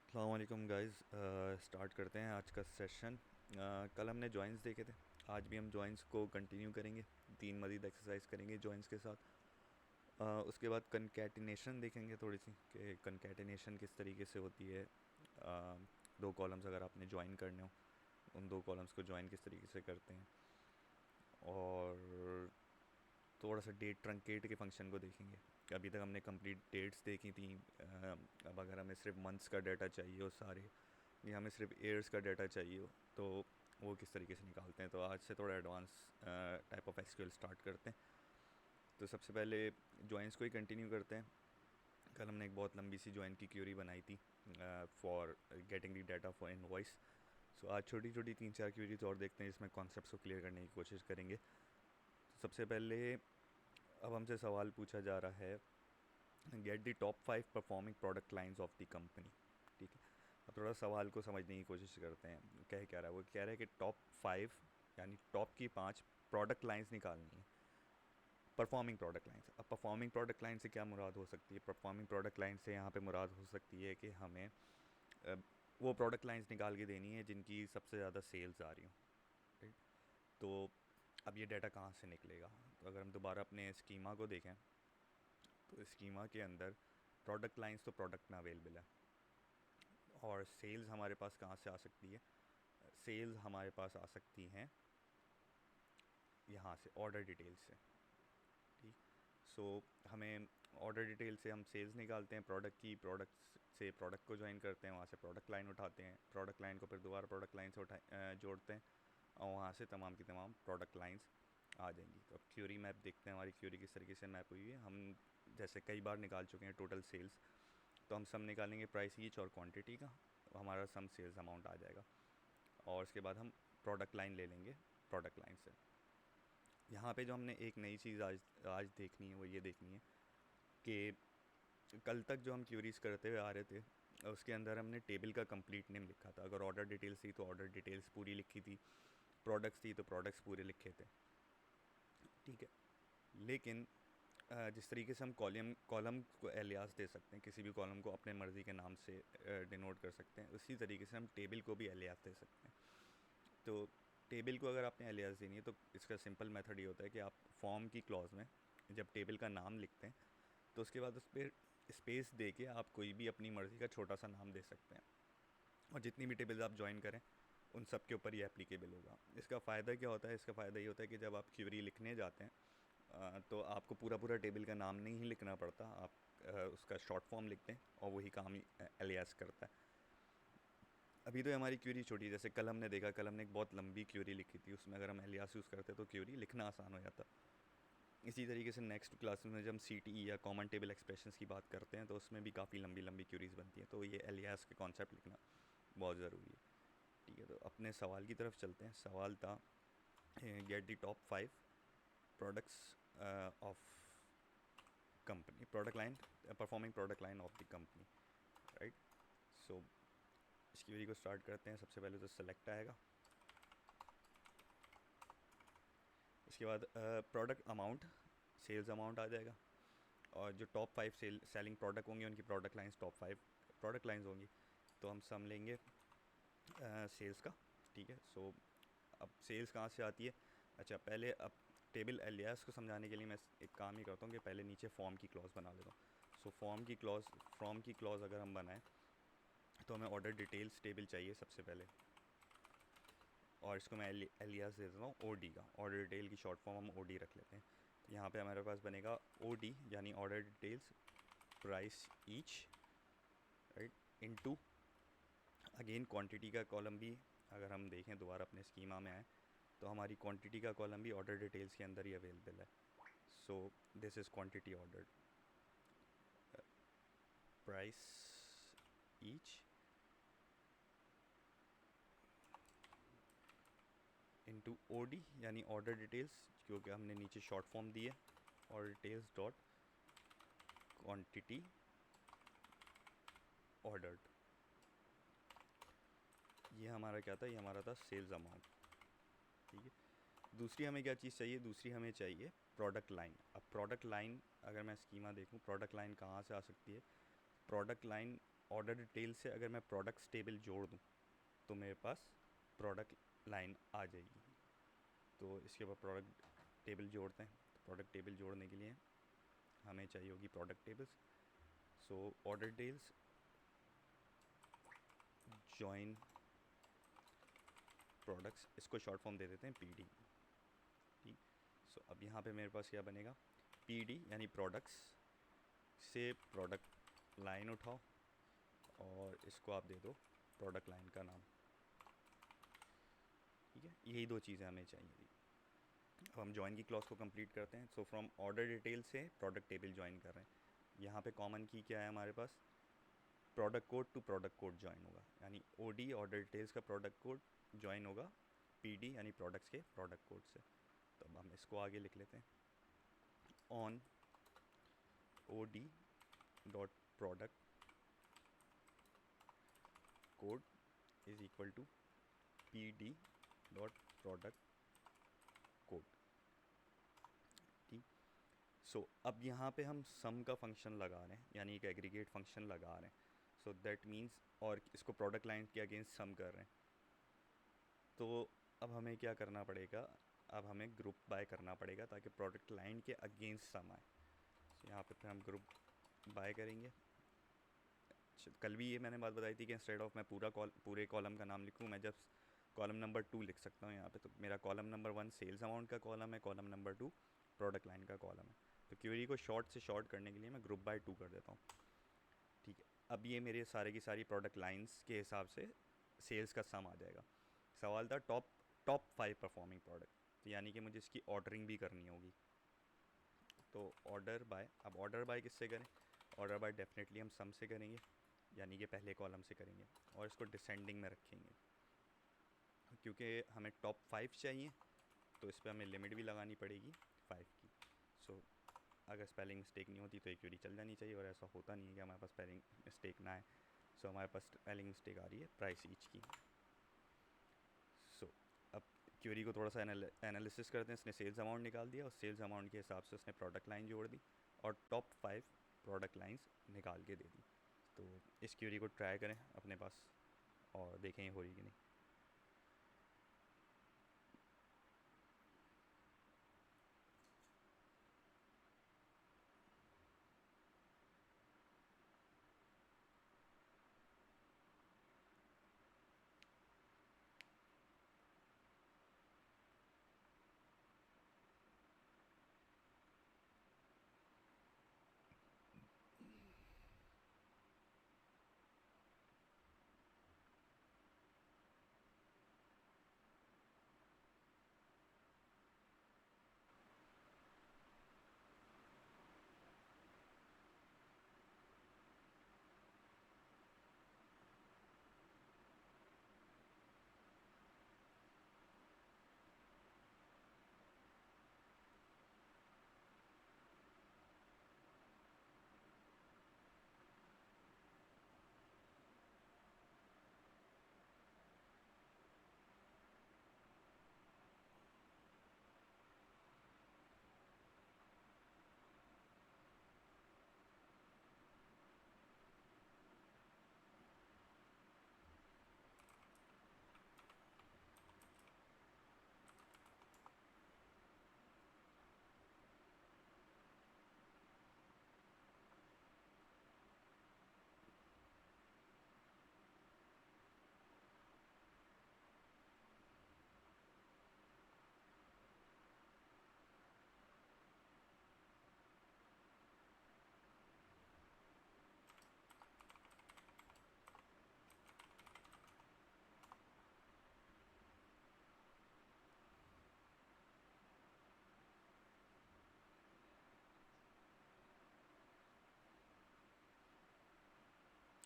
अस्सलाम वालेकुम guys. Start करते हैं आज का सेशन। कल हमने जॉइंस देखे थे, आज भी हम जॉइंस को कंटिन्यू करेंगे। 3 मज़ीद एक्सरसाइज करेंगे जॉइंस के साथ। उसके बाद कनकैटिनेशन देखेंगे थोड़ी सी कि कनकैटिनेशन किस तरीके से होती है। दो कॉलम्स अगर आपने ज्वाइन करने हो, उन दो कॉलम्स को ज्वाइन किस तरीके से करते हैं। और थोड़ा सा डेट ट्रंकेट के फंक्शन को देखेंगे। अभी तक हमने कंप्लीट डेट्स देखी थी। अब अगर हमें सिर्फ मंथ्स का डाटा चाहिए हो सारे, या हमें सिर्फ ईयर्स का डाटा चाहिए हो, तो वो किस तरीके से निकालते हैं। तो आज से थोड़ा advance type of SQL start करते हैं। तो सबसे पहले जॉइंस को ही कंटिन्यू करते हैं। कल हमने एक बहुत लंबी सी जॉइन की क्यूरी बनाई थी for getting the data for invoice. So आज छोटी छोटी 3-4 क्यूरीज और देखते हैं जिसमें कॉन्सेप्ट्स को क्लियर करने की कोशिश करेंगे। तो सबसे पहले अब हमसे सवाल पूछा जा रहा है, gate the top 5 performing product lines of the company. ठीक है, अब थोड़ा सवाल को समझने की कोशिश करते हैं। कह क्या रहा है वो, कह रहा है कि टॉप 5 यानी टॉप की 5 प्रोडक्ट लाइंस निकालनी है, परफॉर्मिंग प्रोडक्ट लाइंस। अब परफॉर्मिंग प्रोडक्ट लाइन से क्या मुराद हो सकती है? परफॉर्मिंग प्रोडक्ट लाइन से यहाँ पे मुराद हो सकती है कि हमें वो प्रोडक्ट लाइंस निकाल के देनी है जिनकी सबसे ज़्यादा सेल्स आ रही हूँ। ठीक, तो अब ये डाटा कहाँ से निकलेगा? तो अगर हम दोबारा अपने स्कीमा को देखें, तो स्कीमा के अंदर प्रोडक्ट लाइंस तो प्रोडक्ट में अवेलेबल है, और सेल्स हमारे पास कहाँ से आ सकती है? सेल्स हमारे पास आ सकती हैं यहाँ से, ऑर्डर डिटेल से। ठीक, सो हमें ऑर्डर डिटेल से हम सेल्स निकालते हैं प्रोडक्ट की, प्रोडक्ट से प्रोडक्ट को ज्वाइन करते हैं, वहाँ से प्रोडक्ट लाइन उठाते हैं, प्रोडक्ट लाइन को फिर दोबारा प्रोडक्ट लाइन से जोड़ते हैं, और वहाँ से तमाम की तमाम प्रोडक्ट लाइंस आ जाएंगी। तो अब क्यूरी मैप देखते हैं, हमारी क्यूरी किस तरीके से मैप हुई है। हम जैसे कई बार निकाल चुके हैं टोटल सेल्स, तो हम सम निकालेंगे प्राइस ईच और क्वांटिटी का, हमारा सम सेल्स अमाउंट आ जाएगा। और उसके बाद हम प्रोडक्ट लाइन ले लेंगे प्रोडक्ट लाइन से। यहाँ पे जो हमने एक नई चीज़ आज आज देखनी है वो ये देखनी है कि कल तक जो हम क्यूरीज करते हुए आ रहे थे, उसके अंदर हमने टेबल का कंप्लीट नेम लिखा था। अगर ऑर्डर डिटेल्स थी तो ऑर्डर डिटेल्स पूरी लिखी थी, प्रोडक्ट्स थी तो प्रोडक्ट्स पूरे लिखे थे। ठीक है, लेकिन जिस तरीके से हम कॉलम कॉलम को एलियास दे सकते हैं, किसी भी कॉलम को अपने मर्ज़ी के नाम से डिनोट कर सकते हैं, उसी तरीके से हम टेबल को भी एलियास दे सकते हैं। तो टेबल को अगर आपने एलियास देनी है तो इसका सिंपल मेथड ये होता है कि आप फॉर्म की क्लॉज में जब टेबल का नाम लिखते हैं, तो उसके बाद उस पर स्पेस दे के आप कोई भी अपनी मर्ज़ी का छोटा सा नाम दे सकते हैं, और जितनी भी टेबल्स आप ज्वाइन करें उन सब के ऊपर ये एप्लीकेबल होगा। इसका फ़ायदा क्या होता है? इसका फ़ायदा ये होता है कि जब आप क्यूरी लिखने जाते हैं, तो आपको पूरा पूरा टेबल का नाम नहीं लिखना पड़ता, आप उसका शॉर्ट फॉर्म लिखते हैं और वही काम ही एलियास करता है। अभी तो हमारी क्यूरी छोटी है, जैसे कल हमने देखा, कल हमने एक बहुत लंबी क्यूरी लिखी थी, उसमें अगर हम एलियास यूज़ करते तो क्यूरी लिखना आसान हो जाता। इसी तरीके से नेक्स्ट क्लास में जब हम सी टी ई या कॉमन टेबल एक्सप्रेशंस की बात करते हैं, तो उसमें भी काफ़ी लंबी लंबी क्यूरीज बनती हैं, तो ये एलियास के कॉन्सेप्ट लिखना बहुत ज़रूरी है। ठीक है, तो अपने सवाल की तरफ चलते हैं। सवाल था, get the top 5 products of company, product line, performing product line of the company. Right, so इस क्वेरी को स्टार्ट करते हैं। सबसे पहले तो सेलेक्ट आएगा, इसके बाद प्रोडक्ट अमाउंट, सेल्स अमाउंट आ जाएगा, और जो टॉप 5 सेलिंग प्रोडक्ट होंगे उनकी product lines top 5 product lines होंगी। तो हम सम लेंगे सेल्स का। ठीक है, सो अब सेल्स कहाँ से आती है? अच्छा, पहले अब टेबल एलियास को समझाने के लिए मैं एक काम ही करता हूँ कि पहले नीचे फॉर्म की क्लॉज बना लेता हूँ। सो फॉर्म की क्लॉज अगर हम बनाएं, तो हमें ऑर्डर डिटेल्स टेबल चाहिए सबसे पहले, और इसको मैं एलियास दे देता हूँ ओ डी का। ऑर्डर डिटेल की शॉर्ट फॉर्म हम ओ डी रख लेते हैं। तो यहाँ पे हमारे पास बनेगा ओ डी यानी order details price each, right, into again quantity का कॉलम भी अगर हम देखें दोबारा अपने स्कीमा में आए, तो हमारी क्वांटिटी का कॉलम भी ऑर्डर डिटेल्स के अंदर ही अवेलेबल है। So this is quantity ordered, price each into O D यानी ऑर्डर डिटेल्स, क्योंकि हमने नीचे शॉर्ट फॉर्म दी है, order details dot quantity ordered. ये हमारा क्या था? ये हमारा था सेल्स अमाउंट। ठीक है, दूसरी हमें क्या चीज़ चाहिए? दूसरी हमें चाहिए प्रोडक्ट लाइन। अब प्रोडक्ट लाइन अगर मैं स्कीमा देखूं, प्रोडक्ट लाइन कहाँ से आ सकती है? प्रोडक्ट लाइन ऑर्डर डिटेल से अगर मैं प्रोडक्ट्स टेबल जोड़ दूँ तो मेरे पास प्रोडक्ट लाइन आ जाएगी। तो इसके बाद प्रोडक्ट टेबल जोड़ते हैं। तो प्रोडक्ट टेबल जोड़ने के लिए हमें चाहिए होगी product tables. So order details join products, इसको शॉर्ट फॉर्म दे देते हैं पीडी। ठीक। सो अब यहाँ पे मेरे पास क्या बनेगा, पीडी यानी प्रोडक्ट्स से प्रोडक्ट लाइन उठाओ और इसको आप दे दो प्रोडक्ट लाइन का नाम। ठीक है, यही दो चीज़ें हमें चाहिए थी। अब हम जॉइन की क्लॉज को कंप्लीट करते हैं। सो फ्रॉम ऑर्डर डिटेल से प्रोडक्ट टेबल जॉइन कर रहे हैं। यहाँ पे कॉमन की क्या है हमारे पास, product code to product code join होगा, यानी ओडी ऑर्डर डिटेल्स का प्रोडक्ट कोड जॉइन होगा पीडी यानी प्रोडक्ट्स के प्रोडक्ट कोड से। तो अब हम इसको आगे लिख लेते हैं, on OD dot product code is equal to PD dot product code. ठीक। सो अब यहाँ पे हम सम का फंक्शन लगा रहे हैं, यानी एक एग्रीगेट फंक्शन लगा रहे हैं। सो दैट मीन्स, और इसको प्रोडक्ट लाइन के अगेंस्ट सम कर रहे हैं। तो अब हमें क्या करना पड़ेगा, अब हमें ग्रुप बाय करना पड़ेगा ताकि प्रोडक्ट लाइन के अगेंस्ट सम आए। तो यहाँ पे फिर हम ग्रुप बाय करेंगे। कल भी ये मैंने बात बताई थी कि इंस्टेड ऑफ मैं पूरे कॉलम का नाम लिखूँ, मैं जब कॉलम नंबर 2 लिख सकता हूँ यहाँ पे। तो मेरा कॉलम नंबर 1 सेल्स अमाउंट का कॉलम है, कॉलम नंबर 2 प्रोडक्ट लाइन का कॉलम है। तो क्वेरी को शॉर्ट से शॉर्ट करने के लिए मैं ग्रुप बाय 2 कर देता हूँ। ठीक है, अब ये मेरे सारे की सारी प्रोडक्ट लाइंस के हिसाब से सेल्स का सम आ जाएगा। सवाल था टॉप 5 परफॉर्मिंग प्रोडक्ट, तो यानी कि मुझे इसकी ऑर्डरिंग भी करनी होगी। तो ऑर्डर बाय, अब ऑर्डर बाय किससे करें, ऑर्डर बाय डेफिनेटली हम सम से करेंगे, यानी कि पहले कॉलम से करेंगे और इसको डिसेंडिंग में रखेंगे। क्योंकि हमें टॉप 5 चाहिए तो इस पर हमें लिमिट भी लगानी पड़ेगी 5 की। सो अगर स्पेलिंग मिस्टेक नहीं होती तो एक क्वेरी चल जानी चाहिए, और ऐसा होता नहीं है कि हमारे पास स्पेलिंग मिस्टेक ना है। सो हमारे पास स्पेलिंग मिस्टेक आ रही है प्राइस ईच की। सो अब क्वेरी को थोड़ा सा एनालिसिस करते हैं। इसने सेल्स अमाउंट निकाल दिया और सेल्स अमाउंट के हिसाब से उसने प्रोडक्ट लाइन जोड़ दी और टॉप 5 प्रोडक्ट लाइंस निकाल के दे दी। तो इस क्वेरी को ट्राई करें अपने पास और देखें हो रही कि नहीं।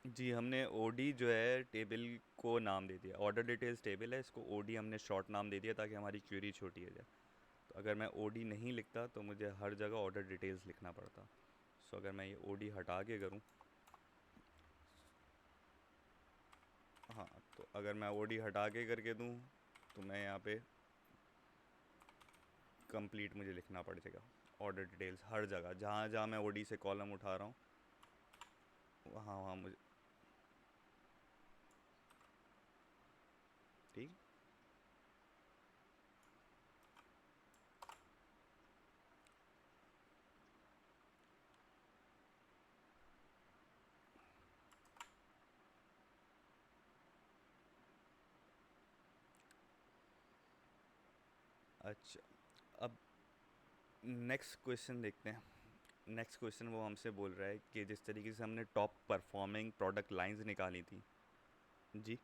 जी, हमने ओडी जो है टेबल को नाम दे दिया, ऑर्डर डिटेल्स टेबल है, इसको ओडी हमने शॉर्ट नाम दे दिया ताकि हमारी क्वेरी छोटी हो जाए। तो अगर मैं ओडी नहीं लिखता तो मुझे हर जगह ऑर्डर डिटेल्स लिखना पड़ता। सो अगर मैं ये ओडी हटा के करूँ, हाँ, तो अगर मैं ओडी हटा के करके दूँ तो मैं यहाँ पे कंप्लीट मुझे लिखना पड़ जाएगा ऑर्डर डिटेल्स हर जगह, जहाँ जहाँ मैं ओडी से कॉलम उठा रहा हूँ वहाँ वहाँ मुझे अच्छा, अब नेक्स्ट क्वेश्चन देखते हैं। नेक्स्ट क्वेश्चन वो हमसे बोल रहा है कि जिस तरीके से हमने टॉप परफॉर्मिंग प्रोडक्ट लाइंस निकाली थी। जी।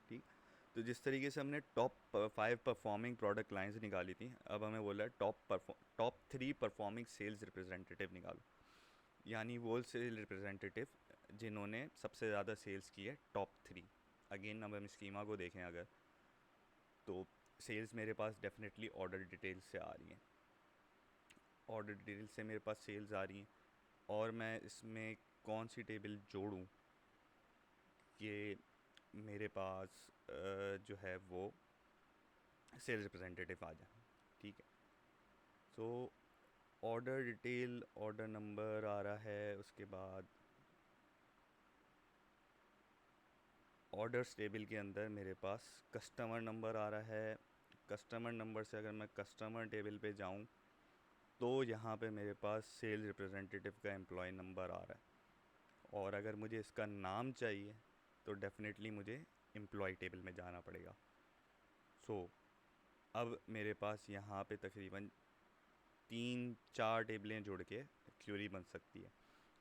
ठीक। तो जिस तरीके से हमने टॉप 5 परफॉर्मिंग प्रोडक्ट लाइंस निकाली थी, अब हमें बोला है टॉप 3 परफॉर्मिंग सेल्स रिप्रेजेंटेटिव निकालो। यानी वो सेल रिप्रेजेंटेटिव जिन्होंने सबसे ज़्यादा सेल्स की है, टॉप 3। अगेन अब हम स्कीमा को देखें अगर, तो सेल्स मेरे पास डेफिनेटली ऑर्डर डिटेल्स से आ रही हैं। ऑर्डर डिटेल्स से मेरे पास सेल्स आ रही हैं, और मैं इसमें कौन सी टेबल जोड़ूं कि मेरे पास जो है वो सेल्स रिप्रेजेंटेटिव आ जाए। ठीक है। So order detail, order number आ रहा है, उसके बाद ऑर्डर्स टेबल के अंदर मेरे पास कस्टमर नंबर आ रहा है। कस्टमर नंबर से अगर मैं कस्टमर टेबल पे जाऊं, तो यहाँ पे मेरे पास सेल्स रिप्रेजेंटेटिव का एम्प्लॉय नंबर आ रहा है। और अगर मुझे इसका नाम चाहिए तो डेफिनेटली मुझे एम्प्लॉय टेबल में जाना पड़ेगा। सो अब मेरे पास यहाँ पे तकरीबन 3-4 टेबलें जुड़ के क्यूरी बन सकती है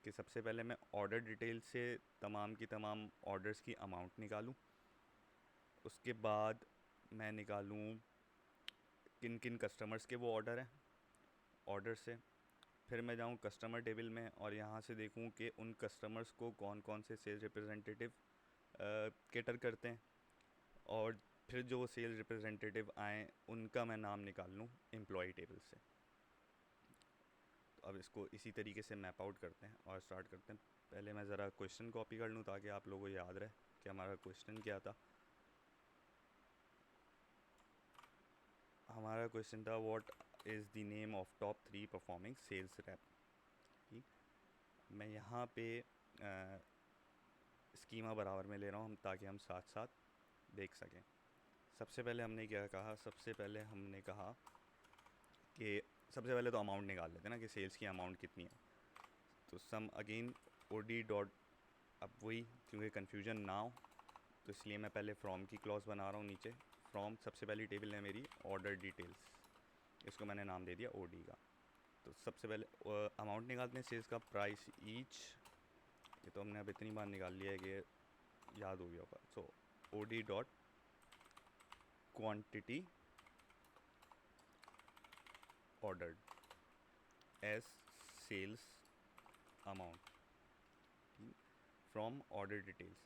कि सबसे पहले मैं ऑर्डर डिटेल से तमाम की तमाम ऑर्डर्स की अमाउंट निकालूं। उसके बाद मैं निकालूं किन किन कस्टमर्स के वो ऑर्डर हैं, ऑर्डर से फिर मैं जाऊं कस्टमर टेबल में और यहाँ से देखूं कि उन कस्टमर्स को कौन कौन से सेल्स रिप्रेजेंटेटिव केटर करते हैं, और फिर जो सेल्स रिप्रेजेंटेटिव आए उनका मैं नाम निकाल लूँ एम्प्लॉय टेबल से। तो अब इसको इसी तरीके से मैप आउट करते हैं और स्टार्ट करते हैं। पहले मैं ज़रा क्वेश्चन कॉपी कर लूँ ताकि आप लोगों को याद रहे कि हमारा क्वेश्चन क्या था। हमारा क्वेश्चन था what is the name of top 3 performing sales rep. ठीक। मैं यहाँ पे स्कीमा बराबर में ले रहा हूँ हम, ताकि हम साथ साथ देख सकें। सबसे पहले हमने क्या कहा, सबसे पहले हमने कहा कि सबसे पहले तो अमाउंट निकाल लेते हैं ना कि सेल्स की अमाउंट कितनी है। तो सम अगेन ओ डी डॉट, अब वही क्योंकि कन्फ्यूजन ना हो तो इसलिए मैं पहले फ्रॉम की क्लॉज बना रहा हूँ नीचे। फ्रॉम सबसे पहली टेबल है मेरी ऑर्डर डिटेल्स, इसको मैंने नाम दे दिया ओ डी का। तो सबसे पहले अमाउंट निकालते हैं सेल्स का, प्राइस ईच। ये तो हमने अब इतनी बार निकाल लिया है कि याद हो गया होगा। So O D dot quantity ordered as sales amount from order details.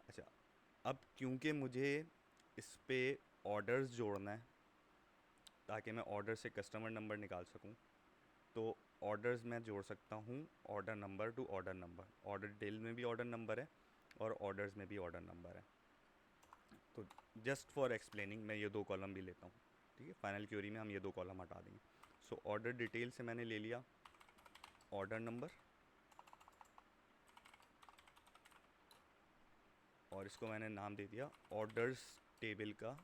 अच्छा, अब क्योंकि मुझे इस पे ऑर्डर्स जोड़ना है ताकि मैं ऑर्डर से कस्टमर नंबर निकाल सकूं, तो ऑर्डर्स मैं जोड़ सकता हूं order number two order number. Order detail में भी ऑर्डर नंबर है और ऑर्डर्स में भी ऑर्डर नंबर है। तो जस्ट फॉर एक्सप्लेनिंग मैं ये दो कॉलम भी लेता हूँ। ठीक है, फाइनल क्यूरी में हम ये दो कॉलम हटा देंगे। सो ऑर्डर डिटेल से मैंने ले लिया ऑर्डर नंबर, और इसको मैंने नाम दे दिया ऑर्डर्स टेबल का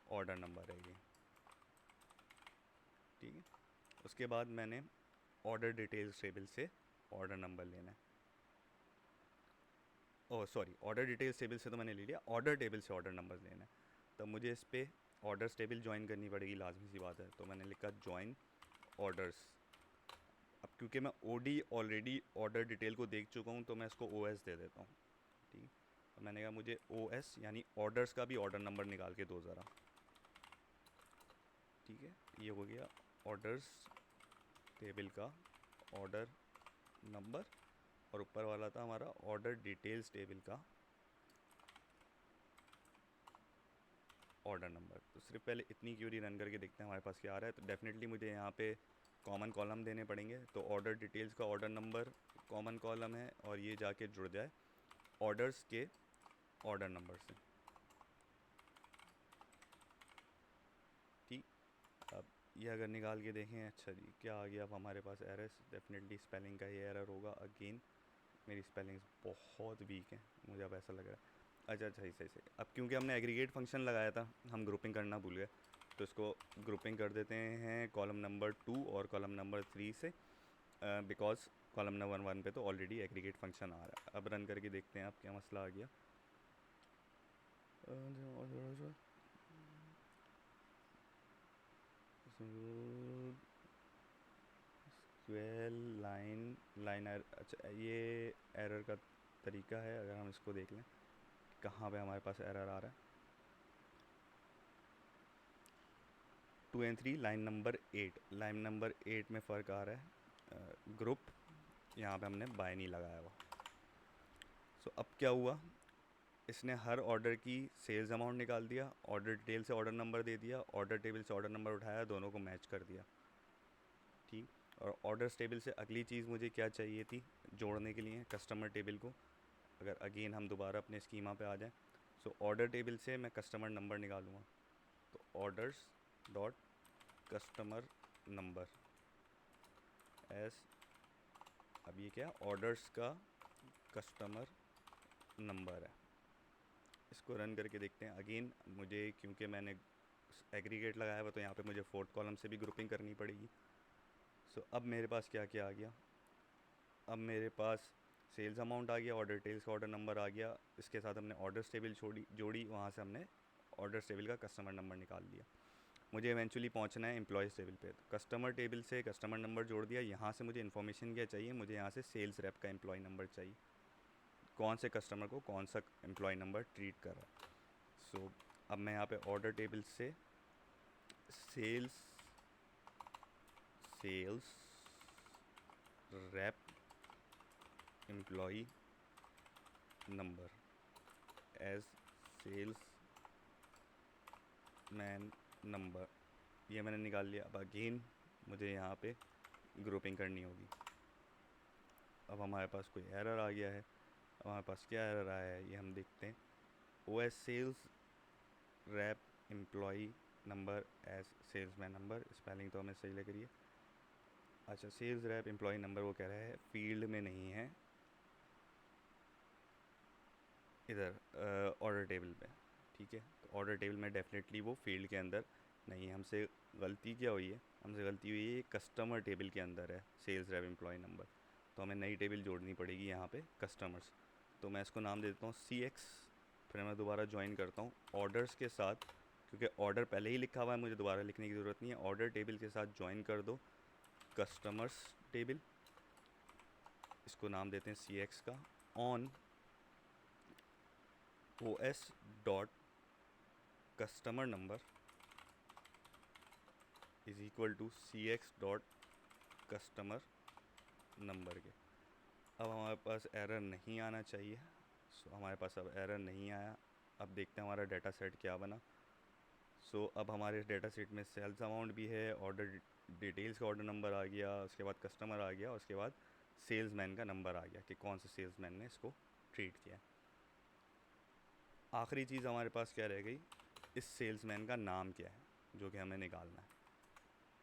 ऑर्डर नंबर है ये। ठीक है। उसके बाद मैंने ऑर्डर डिटेल्स टेबल से ऑर्डर नंबर लेना है। Oh sorry, order details table से तो मैंने ले लिया, ऑर्डर टेबल से ऑर्डर नंबर लेना है। तो मुझे इस पर ऑर्डर्स टेबल ज्वाइन करनी पड़ेगी, लाजमी सी बात है। तो मैंने लिखा ज्वाइन ऑर्डर्स। अब क्योंकि मैं O D already order detail को देख चुका हूँ तो मैं इसको ओ एस दे देता हूँ। ठीक है। तो मैंने कहा मुझे ओ एस यानी ऑर्डर्स का भी ऑर्डर नंबर निकाल के दो ज़रा। ठीक है, ये हो गया ऑर्डर्स टेबल का ऑर्डर नंबर, और ऊपर वाला था हमारा ऑर्डर डिटेल्स टेबल का ऑर्डर नंबर। तो सिर्फ पहले इतनी क्यूरी रन करके देखते हैं हमारे पास क्या आ रहा है। तो डेफिनेटली मुझे यहाँ पे कॉमन कॉलम देने पड़ेंगे। तो ऑर्डर डिटेल्स का ऑर्डर नंबर कॉमन कॉलम है और ये जाके जुड़ जाए ऑर्डर्स के ऑर्डर नंबर से। ठीक। अब ये अगर निकाल के देखें, अच्छा जी क्या आ गया अब हमारे पास एरर्स। डेफिनेटली स्पेलिंग का ये एरर होगा। अगेन मेरी स्पेलिंग्स बहुत वीक हैं, मुझे अब ऐसा लग रहा है। अच्छा अच्छा, सही सही। अब क्योंकि हमने एग्रीगेट फंक्शन लगाया था, हम ग्रुपिंग करना भूल गए, तो इसको ग्रुपिंग कर देते हैं कॉलम नंबर 2 और कॉलम नंबर 3 से, बिकॉज कॉलम नंबर 1 पे तो ऑलरेडी एग्रीगेट फंक्शन आ रहा है। अब रन करके देखते हैं अब क्या मसला आ गया। स्क्वेल लाइन अच्छा ये एरर का तरीका है। अगर हम इसको देख लें कहाँ पे हमारे पास एरर आ रहा है, 2 and 3 लाइन नंबर 8 में फ़र्क आ रहा है। ग्रुप यहाँ पे हमने बाय नहीं लगाया हुआ। सो अब क्या हुआ, इसने हर ऑर्डर की सेल्स अमाउंट निकाल दिया, ऑर्डर डिटेल से ऑर्डर नंबर दे दिया, ऑर्डर टेबल से ऑर्डर नंबर उठाया, दोनों को मैच कर दिया। ठीक, और ऑर्डर टेबल से अगली चीज़ मुझे क्या चाहिए थी जोड़ने के लिए कस्टमर टेबल को। अगर अगेन हम दोबारा अपने स्कीमा पे आ जाएं, सो ऑर्डर टेबल से मैं कस्टमर नंबर निकालूंगा। तो orders dot customer number S, अब ये क्या ऑर्डर्स का कस्टमर नंबर है। इसको रन करके देखते हैं। अगेन मुझे क्योंकि मैंने एग्रीगेट लगाया हुआ तो यहाँ पे मुझे फोर्थ कॉलम से भी ग्रुपिंग करनी पड़ेगी। सो अब मेरे पास क्या क्या आ गया, अब मेरे पास सेल्स अमाउंट आ गया, ऑर्डर डिटेल्स का ऑर्डर नंबर आ गया, इसके साथ हमने ऑर्डर्स टेबल जोड़ी, वहाँ से हमने ऑर्डर्स टेबल का कस्टमर नंबर निकाल लिया। मुझे इवेंचुअली पहुंचना है एम्प्लॉयज़ टेबल पे, तो कस्टमर टेबल से कस्टमर नंबर जोड़ दिया। यहाँ से मुझे इन्फॉर्मेशन क्या चाहिए, मुझे यहाँ से सेल्स रेप का एम्प्लॉय नंबर चाहिए, कौन से कस्टमर को कौन सा एम्प्लॉय नंबर ट्रीट कर रहा है। सो अब मैं यहाँ पे ऑर्डर टेबल से sales rep employee number as sales man number, ये मैंने निकाल लिया। अब अगेन मुझे यहाँ पे ग्रुपिंग करनी होगी। अब हमारे पास कोई एरर आ गया है। अब हमारे पास क्या एरर आया है ये हम देखते हैं। O S sales rep employee number as salesman number, spelling तो हमें सही लग रही है। अच्छा, सेल्स रैप एम्प्लॉय नंबर वो कह रहा है फील्ड में नहीं है, इधर ऑर्डर टेबल पे। ठीक है, तो ऑर्डर टेबल में डेफिनेटली वो फील्ड के अंदर नहीं है। हमसे गलती क्या हुई है, हमसे गलती हुई है कस्टमर टेबल के अंदर है सेल्स रैप एम्प्लॉय नंबर, तो हमें नई टेबल जोड़नी पड़ेगी यहाँ पे कस्टमर्स। तो मैं इसको नाम दे देता हूँ CX, फिर मैं दोबारा ज्वाइन करता हूँ ऑर्डर्स के साथ, क्योंकि ऑर्डर पहले ही लिखा हुआ है, मुझे दोबारा लिखने की ज़रूरत नहीं है। ऑर्डर टेबल के साथ ज्वाइन कर दो कस्टमर्स टेबल, इसको नाम देते हैं CX का, on OS dot customer number is equal to CX dot customer number के। अब हमारे पास एरर नहीं आना चाहिए। सो हमारे पास अब एरर नहीं आया। अब देखते हैं हमारा डाटा सेट क्या बना। सो अब हमारे डाटा सेट में सेल्स अमाउंट भी है, ऑर्डर डिटेल्स का ऑर्डर नंबर आ गया, उसके बाद कस्टमर आ गया, उसके बाद सेल्समैन का नंबर आ गया कि कौन से सेल्समैन ने इसको ट्रीट किया। आखिरी चीज़ हमारे पास क्या रह गई, इस सेल्समैन का नाम क्या है जो कि हमें निकालना है।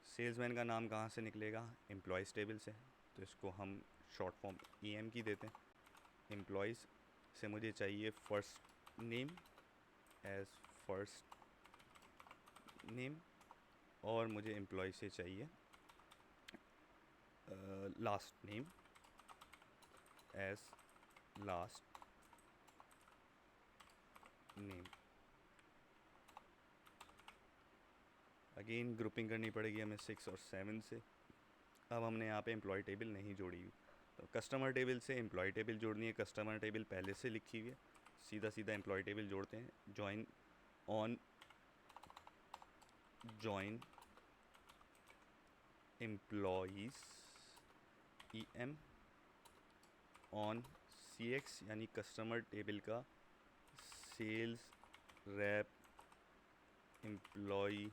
सेल्समैन का नाम कहाँ से निकलेगा, एम्प्लॉयज़ टेबल से, तो इसको हम शॉर्ट फॉर्म EM की देते हैं। एम्प्लॉयज़ से मुझे चाहिए first name as first name, और मुझे एम्प्लॉय से चाहिए last name as last name. Again grouping करनी पड़ेगी हमें 6 और 7 से। अब हमने यहाँ पे एम्प्लॉय टेबल नहीं जोड़ी हुई, तो कस्टमर टेबल से एम्प्लॉय टेबल जोड़नी है। कस्टमर टेबल पहले से लिखी हुई है, सीधा सीधा एम्प्लॉय टेबल जोड़ते हैं। Join on join employees EM on CX, यानी कस्टमर टेबल का सेल्स रैप एम्प्लॉय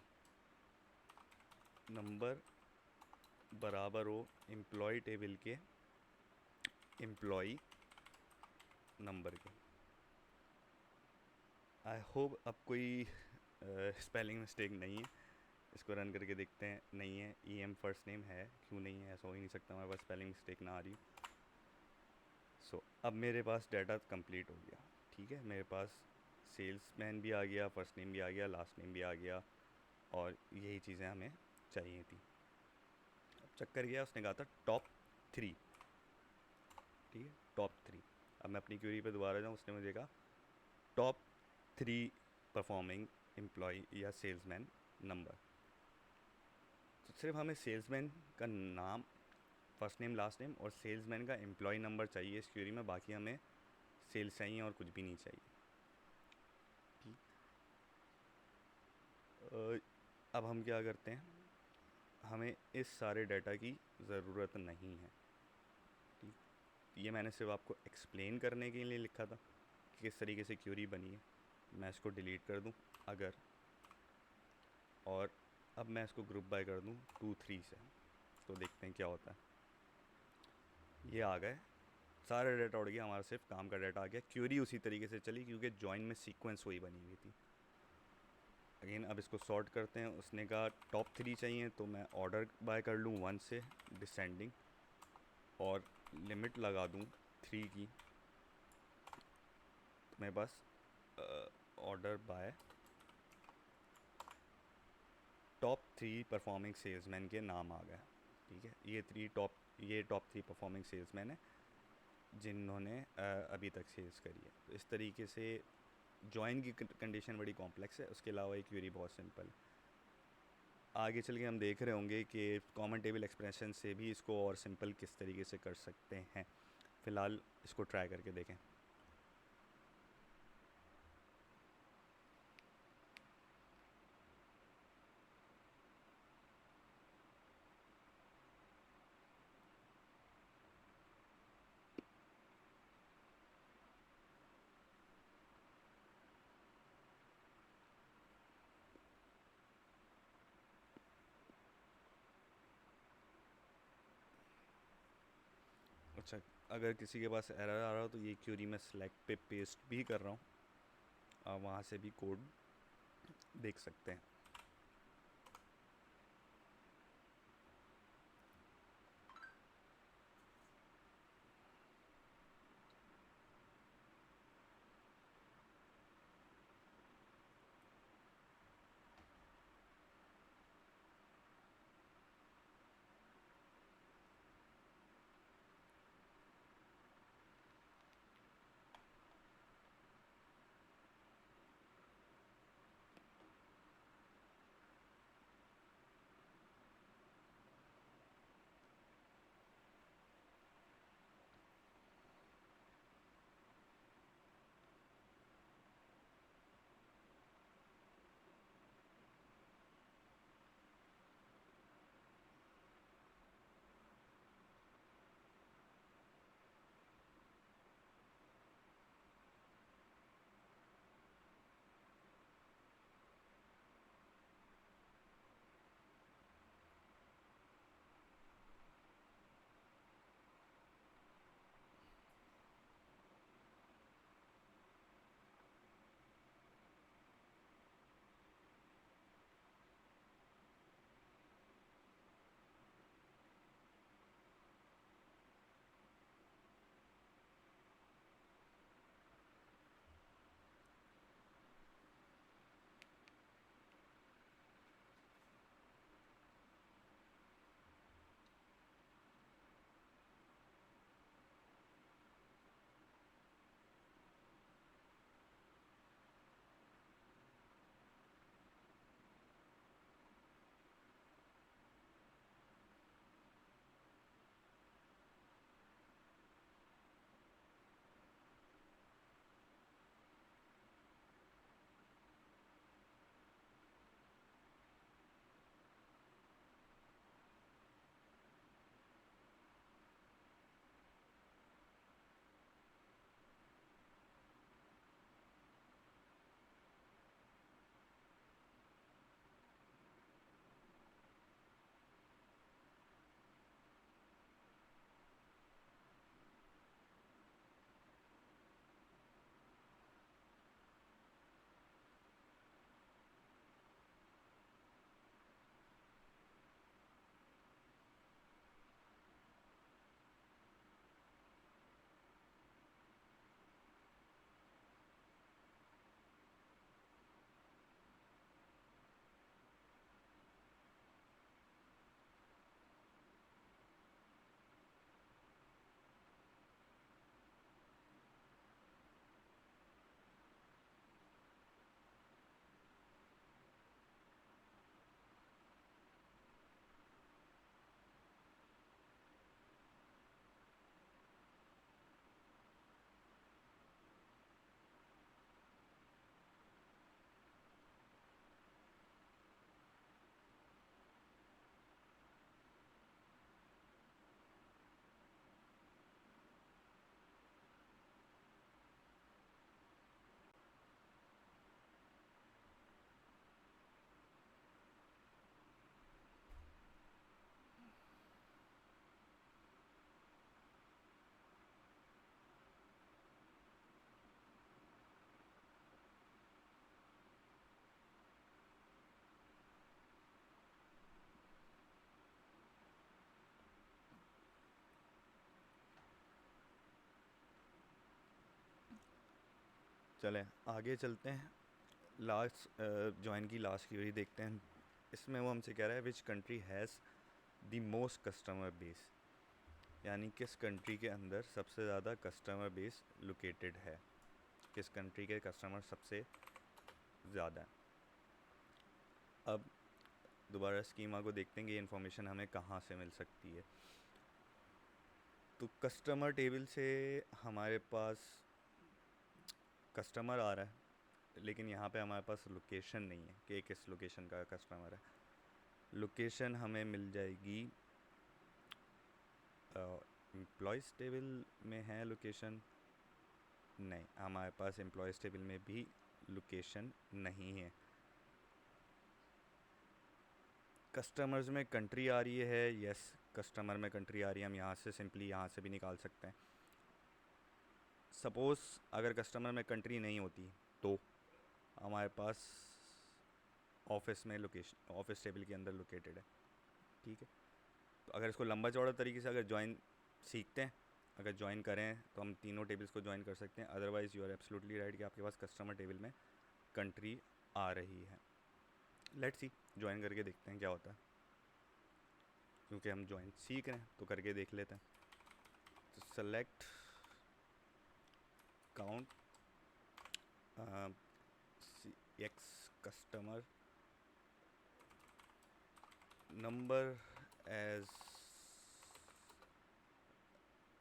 नंबर बराबर हो एम्प्लॉय टेबल के एम्प्लॉय नंबर के। आई होप अब कोई स्पेलिंग मिस्टेक नहीं है। इसको रन करके देखते हैं, नहीं है। EM फर्स्ट नेम है, क्यों नहीं है, ऐसा हो ही नहीं सकता हमारे पास स्पेलिंग मिस्टेक ना आ रही। सो अब मेरे पास डाटा कंप्लीट हो गया। ठीक है, मेरे पास सेल्समैन भी आ गया, फर्स्ट नेम भी आ गया, लास्ट नेम भी आ गया, और यही चीज़ें हमें चाहिए थी। अब चक्कर गया, उसने कहा था टॉप 3। ठीक है, टॉप 3। अब मैं अपनी क्वेरी पे दोबारा जाऊँ, उसने मुझे कहा टॉप 3 परफॉर्मिंग एम्प्लॉय या सेल्समैन नंबर। तो सिर्फ हमें सेल्समैन का नाम, फर्स्ट नेम लास्ट नेम और सेल्समैन का एम्प्लॉय नंबर चाहिए इस क्यूरी में, बाकी हमें सेल्स चाहिए और कुछ भी नहीं चाहिए। ठीक। अब हम क्या करते हैं, हमें इस सारे डाटा की ज़रूरत नहीं है। ठीक। ये मैंने सिर्फ आपको एक्सप्लेन करने के लिए लिखा था कि किस तरीके से क्यूरी बनी है। मैं इसको डिलीट कर दूं अगर, और अब मैं इसको ग्रुप बाय कर दूं 2 3 से, तो देखते हैं क्या होता है। ये आ गए, सारा डाटा उड़ गया, हमारा सिर्फ काम का डाटा आ गया। क्यूरी उसी तरीके से चली क्योंकि जॉइन में सीक्वेंस वही बनी हुई थी। अगेन अब इसको सॉर्ट करते हैं। उसने कहा टॉप 3 चाहिए, तो मैं ऑर्डर बाय कर लूँ 1 से डिसेंडिंग और लिमिट लगा दूँ 3 की। तो मेरे पास order by top 3 performing salesman के नाम आ गए। ठीक है, ये टॉप 3 परफॉर्मिंग सेल्समैन है जिन्होंने अभी तक सेल्स करी है। तो इस तरीके से जॉइन की कंडीशन बड़ी कॉम्प्लेक्स है, उसके अलावा ये क्वेरी बहुत सिंपल है। आगे चल के हम देख रहे होंगे कि कॉमन टेबल एक्सप्रेशन से भी इसको और सिंपल किस तरीके से कर सकते हैं। फ़िलहाल इसको ट्राई करके देखें। अच्छा, अगर किसी के पास एरर आ रहा हो तो ये क्यूरी मैं सेलेक्ट पे पेस्ट भी कर रहा हूँ, आप वहाँ से भी कोड देख सकते हैं। चलें आगे चलते हैं, लास्ट जॉइन की लास्ट क्वेरी देखते हैं। इसमें वो हमसे कह रहा है which country has the most customer base, यानी किस कंट्री के अंदर सबसे ज़्यादा कस्टमर बेस लोकेटेड है, किस कंट्री के कस्टमर सबसे ज़्यादा हैं। अब दोबारा स्कीमा को देखते हैं कि ये इन्फॉर्मेशन हमें कहाँ से मिल सकती है। तो कस्टमर टेबल से हमारे पास कस्टमर आ रहा है, लेकिन यहाँ पे हमारे पास लोकेशन नहीं है कि किस लोकेशन का कस्टमर है। लोकेशन हमें मिल जाएगी एम्प्लॉयज़ टेबल में है लोकेशन, नहीं हमारे पास एम्प्लॉयज़ टेबल में भी लोकेशन नहीं है। कस्टमर्स में कंट्री आ रही है, यस कस्टमर में कंट्री आ रही है, हम यहाँ से सिंपली यहाँ से भी निकाल सकते हैं। सपोज़ अगर कस्टमर में कंट्री नहीं होती तो हमारे पास ऑफिस में लोकेशन ऑफिस टेबल के अंदर लोकेटेड है, ठीक है। तो अगर इसको लंबा चौड़ा तरीके से अगर ज्वाइन सीखते हैं, अगर ज्वाइन करें तो हम तीनों टेबल्स को ज्वाइन कर सकते हैं। Otherwise you are absolutely right कि आपके पास कस्टमर टेबल में कंट्री आ रही है। लेट्स सी, ज्वाइन करके देखते हैं क्या होता है, क्योंकि हम ज्वाइन सीख रहे हैं तो करके देख लेते हैं। तो select count X customer number as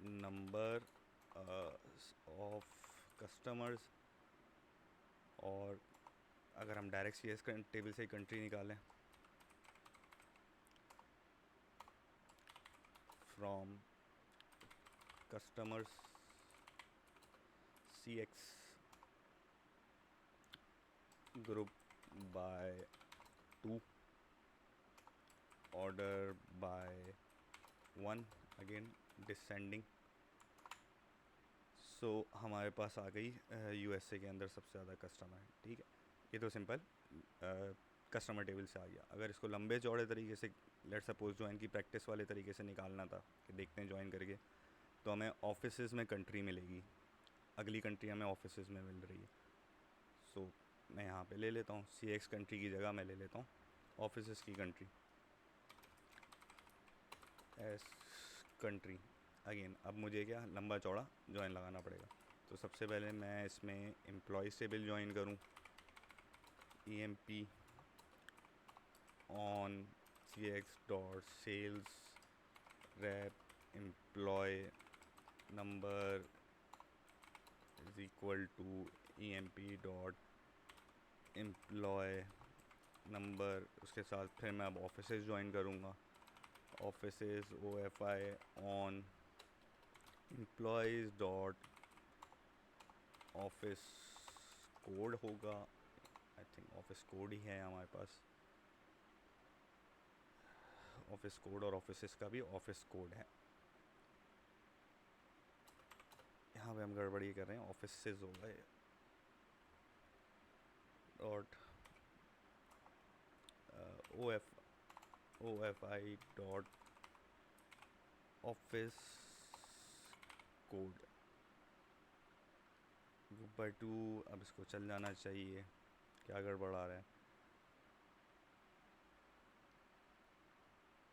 number of customers, और अगर हम डायरेक्ट सी एस टेबल से कंट्री निकालें from customers C X group by 2 order by 1 again descending. So हमारे पास आ गई यूएसए के अंदर सबसे ज़्यादा कस्टमर है, ठीक है। ये तो सिंपल कस्टमर टेबल से आ गया। अगर इसको लंबे चौड़े तरीके से लेट सपोज ज्वाइन की प्रैक्टिस वाले तरीके से निकालना था कि देखते हैं ज्वाइन करके, तो हमें ऑफिसेज़ में कंट्री मिलेगी, अगली कंट्री हमें ऑफिसेज़ में मिल रही है। सो मैं यहाँ पे ले लेता हूँ सी एक्स कंट्री की जगह मैं ले लेता हूँ ऑफिसेज़ की कंट्री एस कंट्री। अगेन अब मुझे क्या लंबा चौड़ा ज्वाइन लगाना पड़ेगा। तो सबसे पहले मैं इसमें एम्प्लॉयज़ टेबल ज्वाइन करूँ, E M P on C X dot sales rep employee number is equal to E M P dot employee number. उसके साथ फिर मैं अब ऑफिसेज़ ज्वाइन करूँगा, offices O F I on employees dot office code होगा, I think office code ही है हमारे पास, ऑफिस कोड और ऑफिस का भी ऑफिस कोड है। यहाँ पे हम गड़बड़ी कर रहे हैं, ऑफिसेज होगा ये dot O F I dot office code group by 2। अब इसको चल जाना चाहिए, क्या गड़बड़ आ रहा है।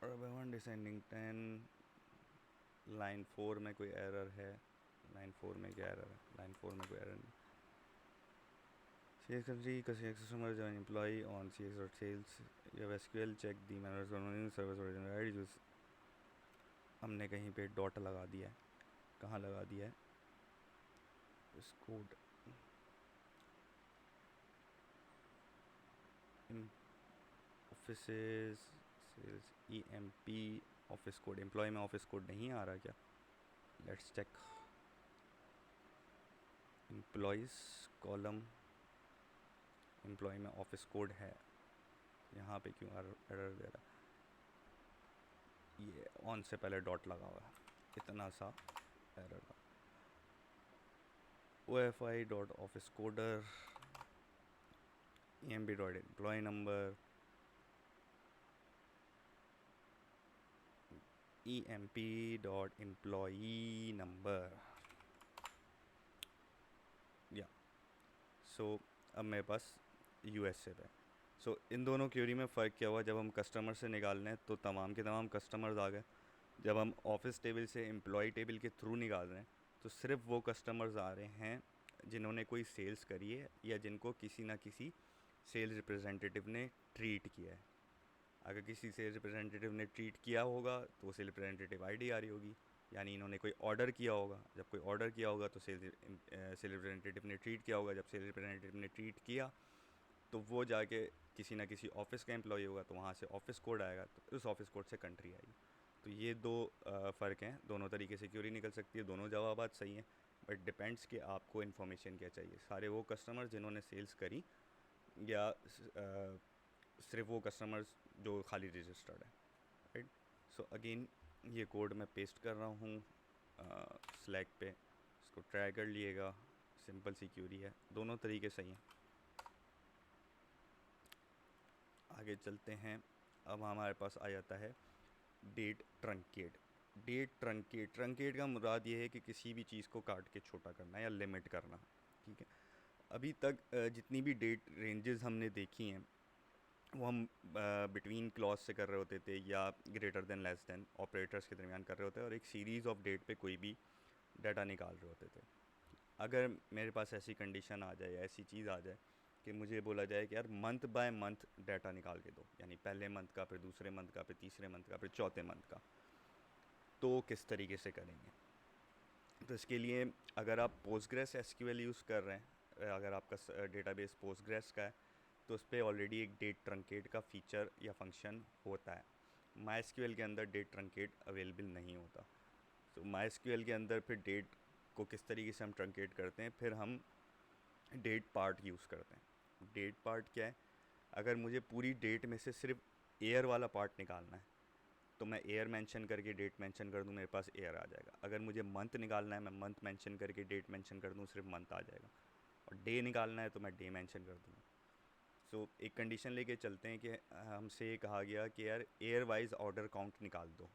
और अब डिसेंडिंग 10 लाइन 4 में कोई एरर है, लाइन 4 में क्या एरर है, लाइन 4 में कोई एरर नहीं। CX country customer join employee on cx.sales you have SQL check the manner service origin right। हमने कहीं पे डॉट लगा दिया है, कहाँ लगा दिया है, इस code offices sales E M P office code. Employee में ऑफिस कोड नहीं आ रहा क्या, let's check. Employees column employee में ऑफिस कोड है, यहाँ पे क्यों एरर दे रहा है, ये ऑन से पहले डॉट लगा हुआ है, इतना सा एरर था। O F I dot office coder E M P dot employee number E M P dot employee number, या सो अब मेरे पास यूएसए पे। सो इन दोनों क्यूरी में फ़र्क क्या हुआ, जब हम कस्टमर से निकाल रहे हैं तो तमाम के तमाम कस्टमर्स आ गए। जब हम ऑफिस टेबल से एम्प्लॉय टेबल के थ्रू निकाल रहे हैं तो सिर्फ वो कस्टमर्स आ रहे हैं जिन्होंने कोई सेल्स करी है या जिनको किसी ना किसी सेल्स रिप्रेजेंटेटिव ने ट्रीट किया है। अगर किसी सेल्स रिप्रेजेंटेटिव ने ट्रीट किया होगा तो सेल्स रिप्रेजेंटेटिव आईडी आ रही होगी, यानी इन्होंने कोई ऑर्डर किया होगा। जब कोई ऑर्डर किया होगा तो सेल्स रिप्रेजेंटेटिव ने ट्रीट किया होगा। जब सेल्स रिप्रेजेंटेटिव ने ट्रीट किया तो वो जाके किसी ना किसी ऑफिस का एम्प्लॉय होगा, तो वहाँ से ऑफिस कोड आएगा, तो उस ऑफिस कोड से कंट्री आएगी। तो ये दो फ़र्क हैं। दोनों तरीके से क्यूरी निकल सकती है, दोनों जवाबात सही हैं, बट डिपेंड्स कि आपको इन्फॉर्मेशन क्या चाहिए। सारे वो कस्टमर जिन्होंने सेल्स करी या सिर्फ वो कस्टमर्स जो खाली रजिस्टर्ड है, राइट। सो अगेन ये कोड मैं पेस्ट कर रहा हूँ स्लैक पे, इसको ट्राई कर लिएगा। सिंपल सी क्यूरी है, दोनों तरीके सही हैं। आगे चलते हैं। अब हमारे पास आ जाता है डेट ट्रंकेट। डेट ट्रंकेट का मुराद ये है कि किसी भी चीज़ को काट के छोटा करना या लिमिट करना, ठीक है। अभी तक जितनी भी डेट रेंजेस हमने देखी हैं वो हम बिटवीन क्लॉज से कर रहे होते थे या greater than less than operators के दरमियान कर रहे होते हैं, और एक सीरीज़ ऑफ डेट पे कोई भी डाटा निकाल रहे होते थे। अगर मेरे पास ऐसी कंडीशन आ जाए या ऐसी चीज़ आ जाए कि मुझे बोला जाए कि यार मंथ बाय मंथ डाटा निकाल के दो, यानी पहले मंथ का, फिर दूसरे मंथ का, फिर तीसरे मंथ का, फिर चौथे मंथ का, तो किस तरीके से करेंगे। तो इसके लिए अगर आप पोस्टग्रेस एसक्यूएल यूज़ कर रहे हैं, अगर आपका डेटाबेस पोस्टग्रेस का है तो उस पर ऑलरेडी एक डेट ट्रंकेट का फीचर या फंक्शन होता है। माई एसक्यूएल के अंदर डेट ट्रंकेट अवेलेबल नहीं होता। तो माई एसक्यूएल के अंदर फिर डेट को किस तरीके से हम ट्रंकेट करते हैं, फिर हम डेट पार्ट यूज़ करते हैं। डेट पार्ट क्या है, अगर मुझे पूरी डेट में से सिर्फ एयर वाला पार्ट निकालना है तो मैं एयर मेंशन करके डेट मेंशन कर दूँ, मेरे पास एयर आ जाएगा। अगर मुझे मंथ निकालना है, मैं मंथ मेंशन करके डेट मेंशन कर दूँ, सिर्फ मंथ आ जाएगा। और डे निकालना है तो मैं डे मेंशन कर दूँगा। सो एक कंडीशन लेके चलते हैं कि हमसे ये कहा गया कि यार एयर वाइज ऑर्डर काउंट निकाल दो,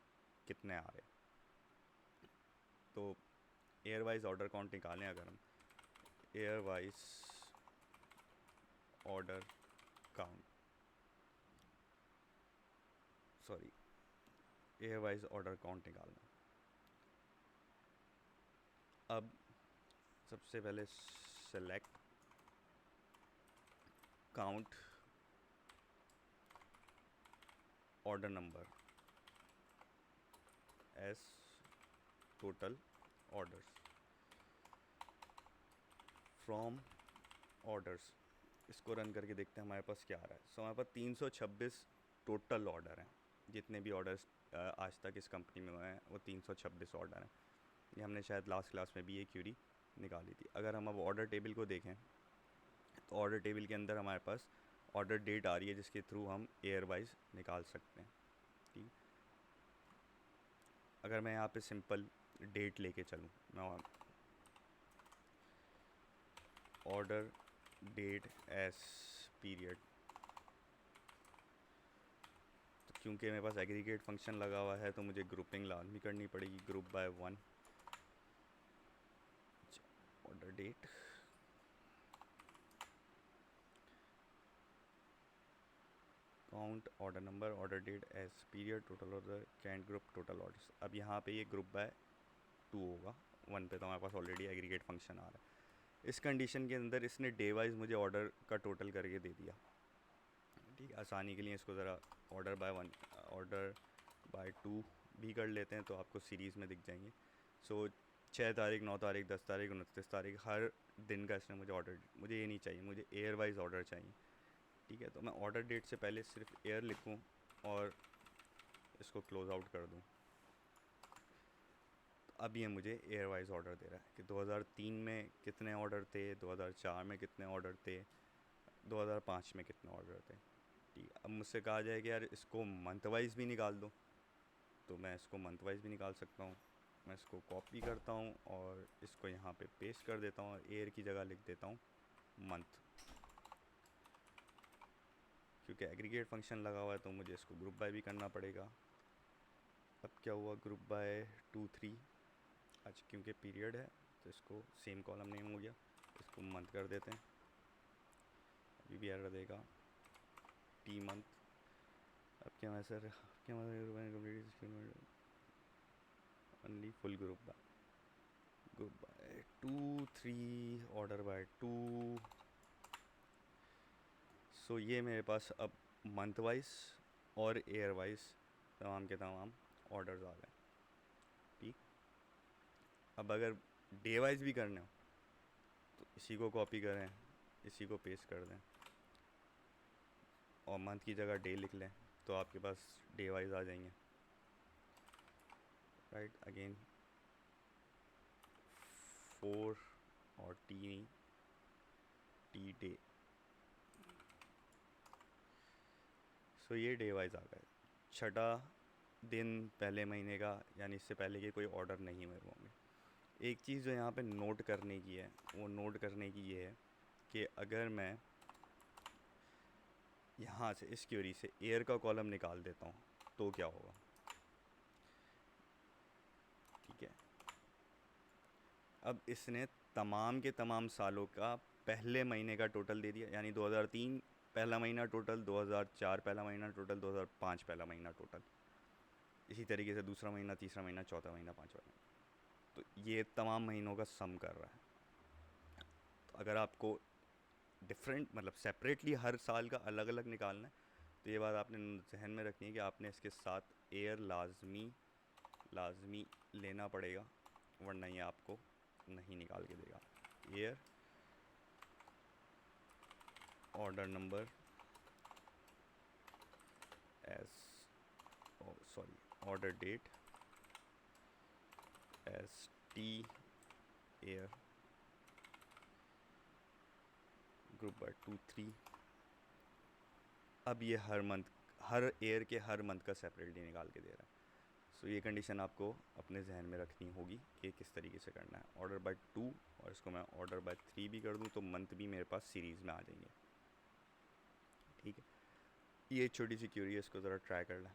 कितने आ रहे। तो एयर वाइज ऑर्डर काउंट निकालें, अगर हम air wise order count, sorry, air wise order count निकालना। अब सबसे पहले select count order number S total orders from orders. इसको रन करके देखते हैं हमारे पास क्या आ रहा है। सो हमारे पास 326 टोटल ऑर्डर हैं। जितने भी ऑर्डर्स आज तक इस कंपनी में हुए हैं वो 326 ऑर्डर हैं। ये हमने शायद लास्ट क्लास में भी ये क्यूरी निकाली थी। अगर हम अब ऑर्डर टेबल को देखें तो ऑर्डर टेबल के अंदर हमारे पास ऑर्डर डेट आ रही है जिसके थ्रू हम एयर वाइज निकाल सकते हैं, ठीक। अगर मैं यहाँ पे सिंपल डेट लेके चलूँ, मैं ऑर्डर डेट एस पीरियड, तो क्योंकि मेरे पास एग्रीगेट फंक्शन लगा हुआ है तो मुझे ग्रुपिंग लाजमी करनी पड़ेगी। Group by one order date, count order number, order date as period, total order, can't group total orders. अब यहाँ पे ये ग्रुप बाय 2 होगा, 1 पे तो हमारे पास ऑलरेडी एग्रीगेट फंक्शन आ रहा है। इस कंडीशन के अंदर इसने डे वाइज मुझे ऑर्डर का टोटल करके दे दिया, ठीक। आसानी के लिए इसको ज़रा ऑर्डर बाय 1, ऑर्डर बाय 2 भी कर लेते हैं तो आपको सीरीज़ में दिख जाएंगे। सो 6 तारीख, 9 तारीख, 10 तारीख, 29 तारीख, हर दिन का इसने मुझे ऑर्डर, मुझे ये नहीं चाहिए, मुझे एयर वाइज ऑर्डर चाहिए, ठीक है। तो मैं ऑर्डर डेट से पहले सिर्फ एयर लिखूँ और इसको क्लोज़ आउट कर दूँ। अब ये मुझे एयर वाइज ऑर्डर दे रहा है कि 2003 में कितने ऑर्डर थे, 2004 में कितने ऑर्डर थे, 2005 में कितने ऑर्डर थे, ठीक। अब मुझसे कहा जाए कि यार इसको मंथ वाइज भी निकाल दो, तो मैं इसको मंथ वाइज भी निकाल सकता हूँ। मैं इसको कॉपी करता हूँ और इसको यहाँ पे पेस्ट कर देता हूँ और एयर की जगह लिख देता हूँ मंथ। क्योंकि एग्रीगेट फंक्शन लगा हुआ है तो मुझे इसको ग्रुप बाय भी करना पड़ेगा। अब क्या हुआ, ग्रुप बाय 2 3, आज क्योंकि पीरियड है तो इसको सेम कॉलम नेम हो गया, इसको मंथ कर देते हैं। भी एरर देगा। टी मंथ, अब क्या है सर, क्या only full group by 2 3 order by 2। सो ये मेरे पास अब मंथ वाइज और एयर वाइज तमाम के तमाम ऑर्डर्स आ गए। ठीक, अब अगर डे वाइज भी करने हो तो इसी को कॉपी करें, इसी को पेस्ट कर दें और मंथ की जगह डे लिख लें तो आपके पास डे वाइज आ जाएंगे। राइट, अगेन 4 और टी डे। सो ये डे वाइज आ गए। छठा दिन पहले महीने का, यानी इससे पहले के कोई ऑर्डर नहीं हुए होंगे। एक चीज़ जो यहाँ पे नोट करने की है, वो नोट करने की ये है कि अगर मैं यहाँ से इस क्वेरी से एयर का कॉलम निकाल देता हूँ तो क्या होगा। ठीक है, अब इसने तमाम के तमाम सालों का पहले महीने का टोटल दे दिया, यानी 2003 पहला महीना टोटल, 2004 पहला महीना टोटल, 2005 पहला महीना टोटल, इसी तरीके से दूसरा महीना, तीसरा महीना, चौथा महीना, पाँचवा महीना। तो ये तमाम महीनों का सम कर रहा है। तो अगर आपको डिफरेंट मतलब सेपरेटली हर साल का अलग अलग निकालना है तो ये बात आपने जहन में रखनी है कि आपने इसके साथ एयर लाजमी लेना पड़ेगा, वरना ये आपको नहीं निकाल के देगा। Year order number as sorry order date as T year group by 2 3। अब ये हर एयर के हर मंथ का सेपरेटली निकाल के दे रहा है। सो ये कंडीशन आपको अपने जहन में रखनी होगी कि किस तरीके से करना है। ऑर्डर बाय 2 और इसको मैं ऑर्डर बाय 3 भी कर दूँ तो मंथ भी मेरे पास सीरीज़ में आ जाएंगे। ठीक है, ये छोटी सी क्यूरी है, इसको ज़रा ट्राई कर लें।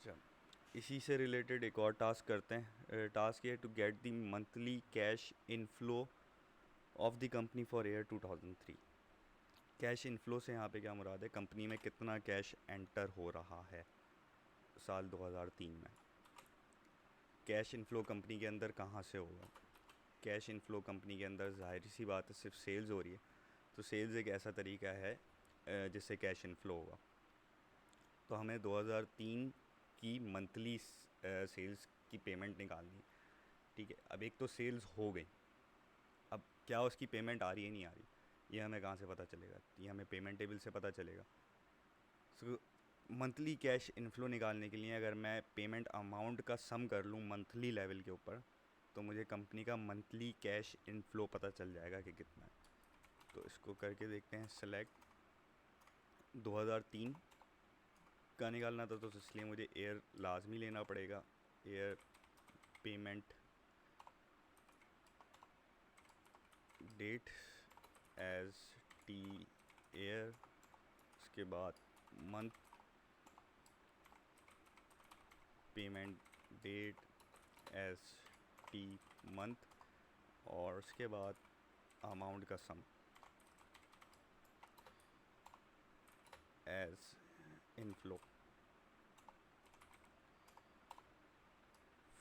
अच्छा, इसी से रिलेटेड एक और टास्क करते हैं। टास्क ये to get the monthly cash inflow of the company for year 2003। Cash inflow से यहाँ पे क्या मुराद है, कंपनी में कितना कैश एंटर हो रहा है साल 2003 में। कैश इनफ्लो कंपनी के अंदर कहाँ से होगा? कैश इनफ्लो कंपनी के अंदर ज़ाहिर सी बात है सिर्फ सेल्स हो रही है, तो सेल्स एक ऐसा तरीका है जिससे कैश इनफ्लो होगा। तो हमें 2003 की मंथली सेल्स की पेमेंट निकालनी है। ठीक है, अब एक तो सेल्स हो गई, अब क्या उसकी पेमेंट आ रही है नहीं आ रही, ये हमें कहाँ से पता चलेगा? ये हमें पेमेंट टेबल से पता चलेगा। सो मंथली कैश इनफ्लो निकालने के लिए अगर मैं पेमेंट अमाउंट का सम कर लूँ मंथली लेवल के ऊपर तो मुझे कंपनी का मंथली कैश इनफ्लो पता चल जाएगा कि कितना है। तो इसको करके देखते हैं। सेलेक्ट 2003 का निकालना था तो इसलिए मुझे एयर लाजमी लेना पड़ेगा। Year payment date as T year, उसके बाद month payment date as T month, और उसके बाद अमाउंट का sum as inflow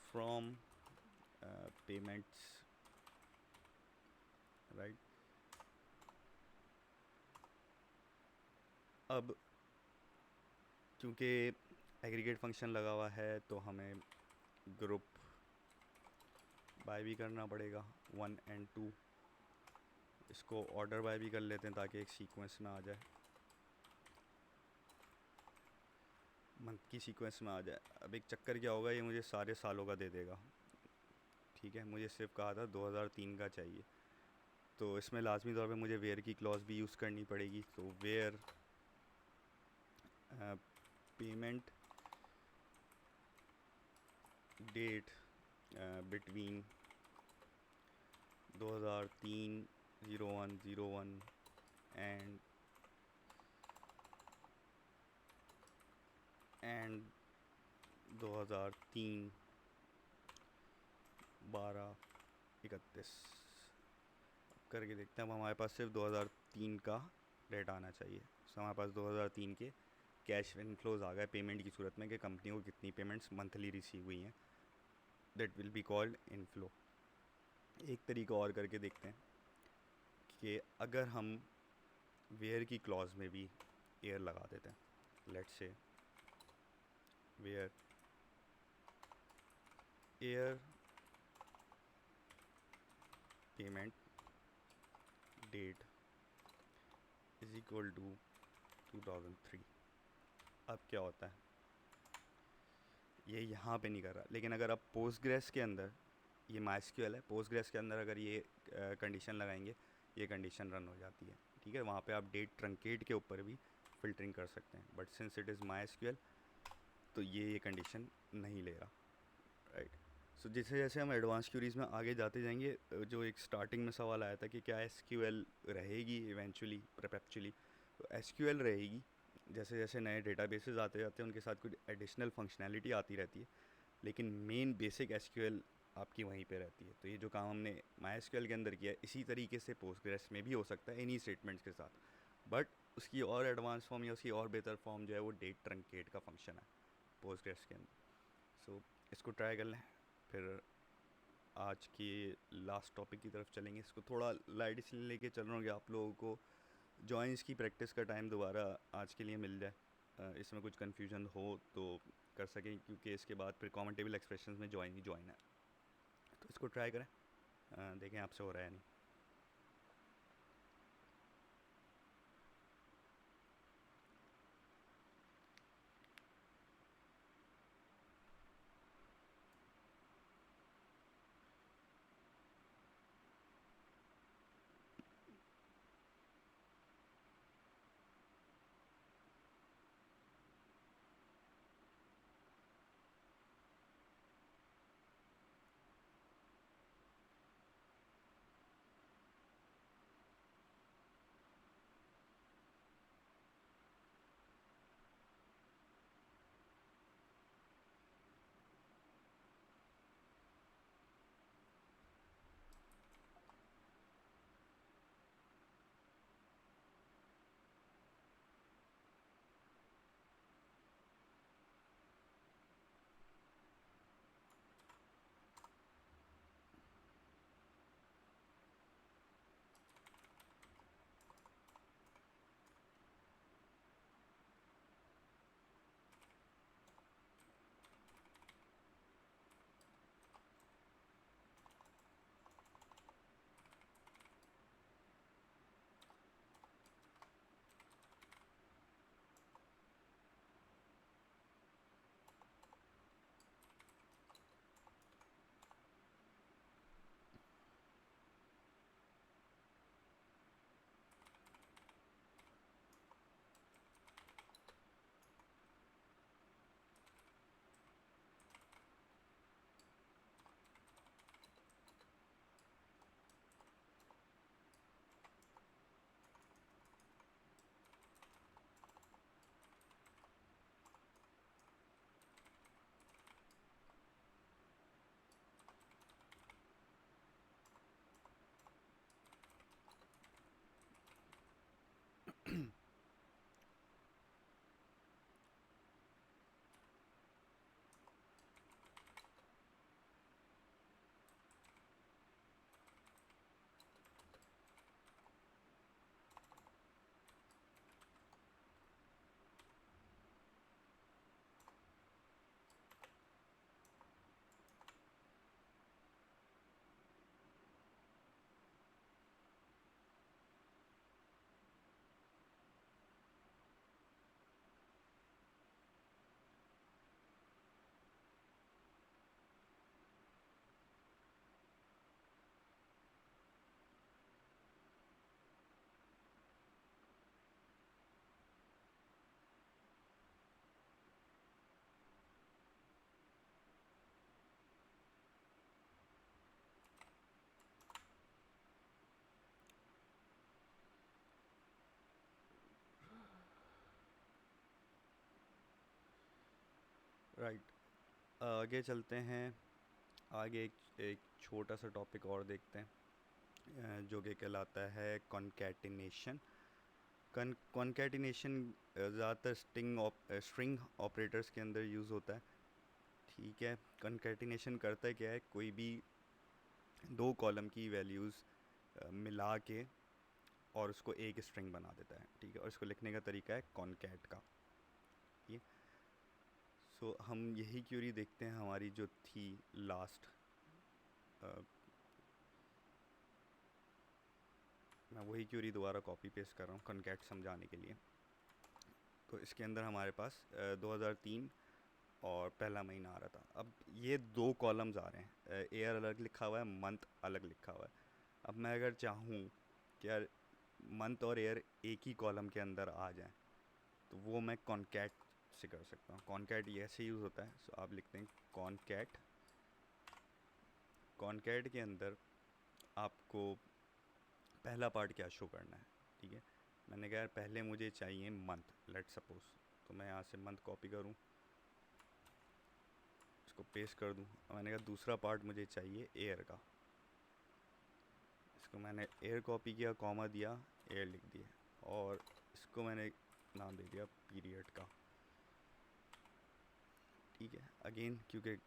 from payments, right. अब क्योंकि एग्रीगेट फंक्शन लगा हुआ है तो हमें ग्रुप बाय भी करना पड़ेगा 1 और 2। इसको ऑर्डर बाय भी कर लेते हैं ताकि एक सीक्वेंस में आ जाए, मंथ की सीक्वेंस में आ जाए। अब एक चक्कर क्या होगा, ये मुझे सारे सालों का दे देगा, ठीक है। मुझे सिर्फ कहा था 2003 का चाहिए, तो इसमें लाजमी तौर पे मुझे वेयर की क्लॉज भी यूज़ करनी पड़ेगी। तो where payment date between 2003 0101 and 2003 12/31 करके देखते हैं। अब हमारे पास सिर्फ 2003 का डेटा आना चाहिए। तो हमारे पास 2003 के कैश इनफ्लोज आ गए पेमेंट की सूरत में कि कंपनी को कितनी पेमेंट्स मंथली रिसीव हुई हैं। That will be called inflow. एक तरीका और करके देखते हैं कि अगर हम वेयर की क्लॉज में भी एयर लगा देते हैं, let's say where year payment date is equal to 2003। अब क्या होता है, ये यहाँ पे नहीं कर रहा, लेकिन अगर आप पोस्टग्रेस के अंदर, ये माइस्क्यूएल है, पोस्टग्रेस के अंदर अगर ये कंडीशन लगाएंगे, ये कंडीशन रन हो जाती है, ठीक है। वहाँ पे आप डेट ट्रंकेट के ऊपर भी फ़िल्टरिंग कर सकते हैं, but since it is MySQL तो ये कंडीशन नहीं ले रहा, राइट। सो जैसे जैसे हम एडवांस क्यूरीज़ में आगे जाते जाएंगे, जो एक स्टार्टिंग में सवाल आया था कि क्या एसक्यूएल रहेगी इवेंचुअली परपेचुअली, तो एसक्यूएल रहेगी। जैसे जैसे नए डेटाबेसेस आते जाते हैं उनके साथ कुछ एडिशनल फंक्शनैलिटी आती रहती है, लेकिन मेन बेसिक एसक्यूएल आपकी वहीं पे रहती है। तो ये जो काम हमने माइस्क्यूएल के अंदर किया है, इसी तरीके से पोस्टग्रेस में भी हो सकता है इन्हीं स्टेटमेंट्स के साथ, बट उसकी और एडवांस फॉर्म या उसकी और बेहतर फॉर्म जो है वो डेट ट्रंकेट का फंक्शन है पोस्टग्रेस के अंदर। सो इसको ट्राई कर लें, फिर आज की लास्ट टॉपिक की तरफ चलेंगे। इसको थोड़ा लाइट इसलिए लेके चल रहा हूँ कि आप लोगों को जॉइंस की प्रैक्टिस का टाइम दोबारा आज के लिए मिल जाए, इसमें कुछ कन्फ्यूजन हो तो कर सकें, क्योंकि इसके बाद फिर कॉमन टेबल एक्सप्रेशंस में जॉइन ही जॉइन है। तो इसको ट्राई करें, देखें आपसे हो रहा है नहीं। राइट। आगे चलते हैं। आगे एक छोटा सा टॉपिक और देखते हैं, जो कि कहलाता है कॉन्कैटिनेशन। कॉन्कैटिनेशन ज़्यादातर स्ट्रिंग ऑपरेटर्स के अंदर यूज़ होता है। ठीक है, कॉन्कैटिनेशन करता है क्या है, कोई भी दो कॉलम की वैल्यूज़ मिला के और उसको एक स्ट्रिंग बना देता है। ठीक है, और इसको लिखने का तरीका है कॉन्कैट का। ठीक है, सो हम यही क्यूरी देखते हैं हमारी जो थी लास्ट। मैं वही क्यूरी दोबारा कॉपी पेस्ट कर रहा हूँ कॉन्कैट समझाने के लिए। तो इसके अंदर हमारे पास 2003 और पहला महीना आ रहा था। अब ये दो कॉलम्स आ रहे हैं, ईयर अलग लिखा हुआ है, मंथ अलग लिखा हुआ है। अब मैं अगर चाहूँ कि यार मंथ और ईयर एक ही कॉलम के अंदर आ जाएं, तो वो मैं कॉन्कैट से कर सकता हूँ। कॉन्कैट ये ऐसे यूज़ होता है। सो आप लिखते हैं कॉन्कैट। कॉन्कैट के अंदर आपको पहला पार्ट क्या शो करना है। ठीक है, मैंने कहा यार पहले मुझे चाहिए मंथ, लेट सपोज। तो मैं यहाँ से मंथ कॉपी करूँ, इसको पेस्ट कर दूँ। मैंने कहा दूसरा पार्ट मुझे चाहिए एयर का। इसको मैंने एयर कॉपी किया, कॉमा दिया, एयर लिख दिया, और इसको मैंने नाम दे दिया पीरियड का। ठीक है, अगेन क्योंकि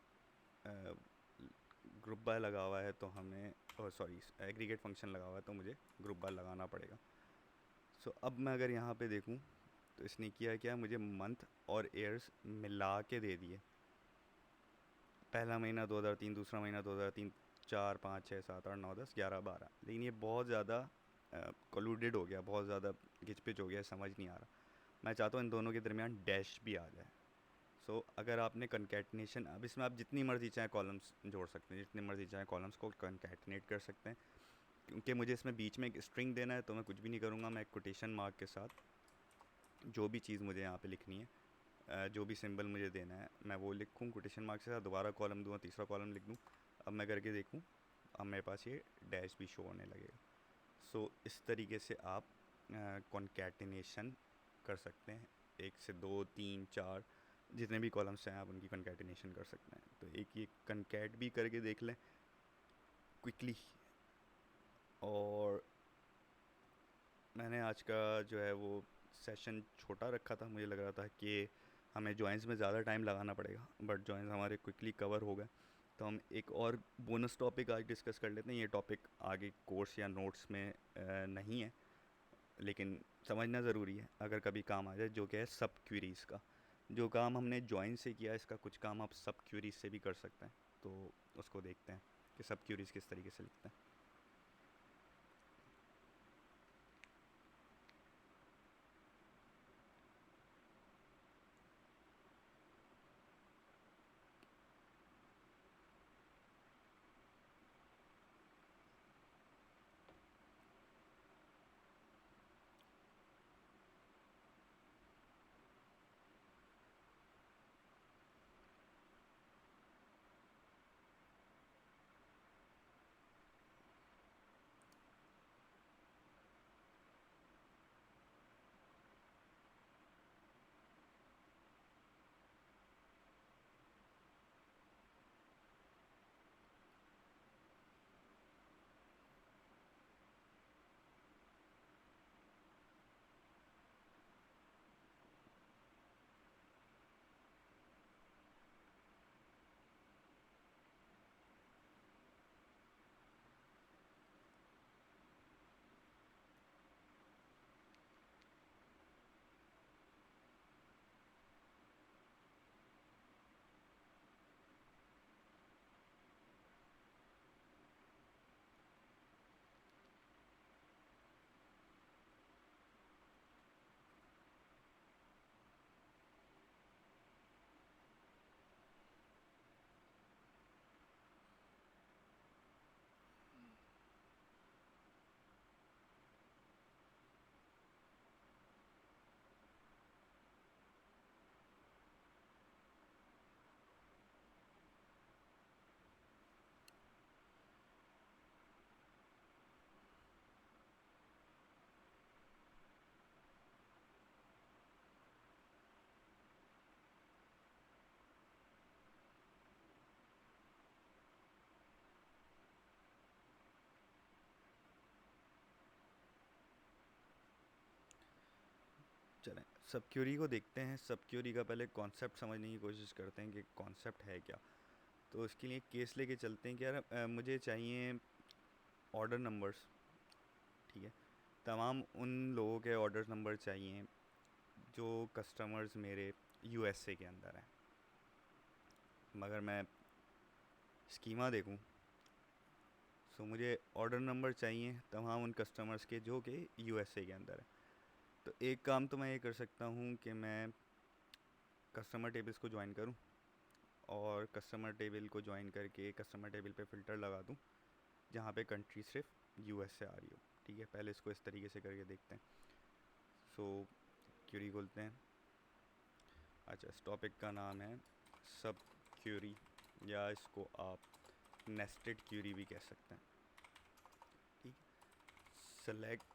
ग्रुप बाय लगा हुआ है तो हमें, सॉरी एग्रीगेट फंक्शन लगा हुआ है तो मुझे ग्रुप बाय लगाना पड़ेगा। सो अब मैं अगर यहाँ पे देखूँ तो इसने किया क्या, मुझे मंथ और ईयर्स मिला के दे दिए। पहला महीना 2003, दूसरा महीना 2003, 4, 5, 6, 7, 8, 9, 10, 11, 12। लेकिन ये बहुत ज़्यादा कोलूडेड हो गया, बहुत ज़्यादा घिचपिच हो गया, समझ नहीं आ रहा। मैं चाहता हूँ इन दोनों के दरमियान डैश भी आ जाए। सो अगर आपने कंकैटिनेशन, अब इसमें आप जितनी मर्जी चाहे कॉलम्स जोड़ सकते हैं, जितनी मर्जी चाहे कॉलम्स को कंकैटिनेट कर सकते हैं। क्योंकि मुझे इसमें बीच में एक स्ट्रिंग देना है तो मैं कुछ भी नहीं करूँगा, मैं एक कोटेशन मार्क के साथ जो भी चीज़ मुझे यहाँ पे लिखनी है, जो भी सिंबल मुझे देना है, मैं वो लिखूँ कोटेशन मार्क के साथ, दोबारा कॉलम दूँ, तीसरा कॉलम लिख दूँ। अब मैं करके देखूँ, अब मेरे पास ये डैश भी शो होने लगेगा। सो इस तरीके से आप कॉन्कैटिनेशन कर सकते हैं। एक से दो, तीन, चार, जितने भी कॉलम्स हैं आप उनकी कॉन्कैटिनेशन कर सकते हैं। तो एक ये कॉन्कैट भी करके देख लें क्विकली। और मैंने आज का जो है वो सेशन छोटा रखा था, मुझे लग रहा था कि हमें जॉइंस में ज़्यादा टाइम लगाना पड़ेगा, बट जॉइंस हमारे क्विकली कवर हो गए। तो हम एक और बोनस टॉपिक आज डिस्कस कर लेते हैं। ये टॉपिक आगे कोर्स या नोट्स में नहीं है, लेकिन समझना ज़रूरी है अगर कभी काम आ जाए, जो कि है सब क्वेरीज़ का। जो काम हमने जॉइन से किया, इसका कुछ काम आप सब क्वेरीज से भी कर सकते हैं। तो उसको देखते हैं कि सब क्वेरीज किस तरीके से लिखते हैं। सब क्यूरी को देखते हैं। सब क्यूरी का पहले कॉन्सेप्ट समझने की कोशिश करते हैं कि कॉन्सेप्ट है क्या। तो उसके लिए केस लेके चलते हैं कि यार मुझे चाहिए ऑर्डर नंबर्स, ठीक है। तमाम उन लोगों के ऑर्डर नंबर चाहिए जो कस्टमर्स मेरे यूएसए के अंदर हैं। मगर मैं स्कीमा देखूं तो मुझे ऑर्डर नंबर चाहिए तमाम उन कस्टमर्स के जो कि यूएसए के अंदर है। तो एक काम तो मैं ये कर सकता हूँ कि मैं कस्टमर टेबल्स को ज्वाइन करूँ और कस्टमर टेबल को ज्वाइन करके कस्टमर टेबल पे फ़िल्टर लगा दूँ जहाँ पे कंट्री सिर्फ यूएस से आ रही हो, ठीक है। पहले इसको इस तरीके से करके देखते हैं। सो क्यूरी खोलते हैं। अच्छा, इस टॉपिक का नाम है सब क्यूरी, या इसको आप नेस्टेड क्यूरी भी कह सकते हैं, ठीक। Select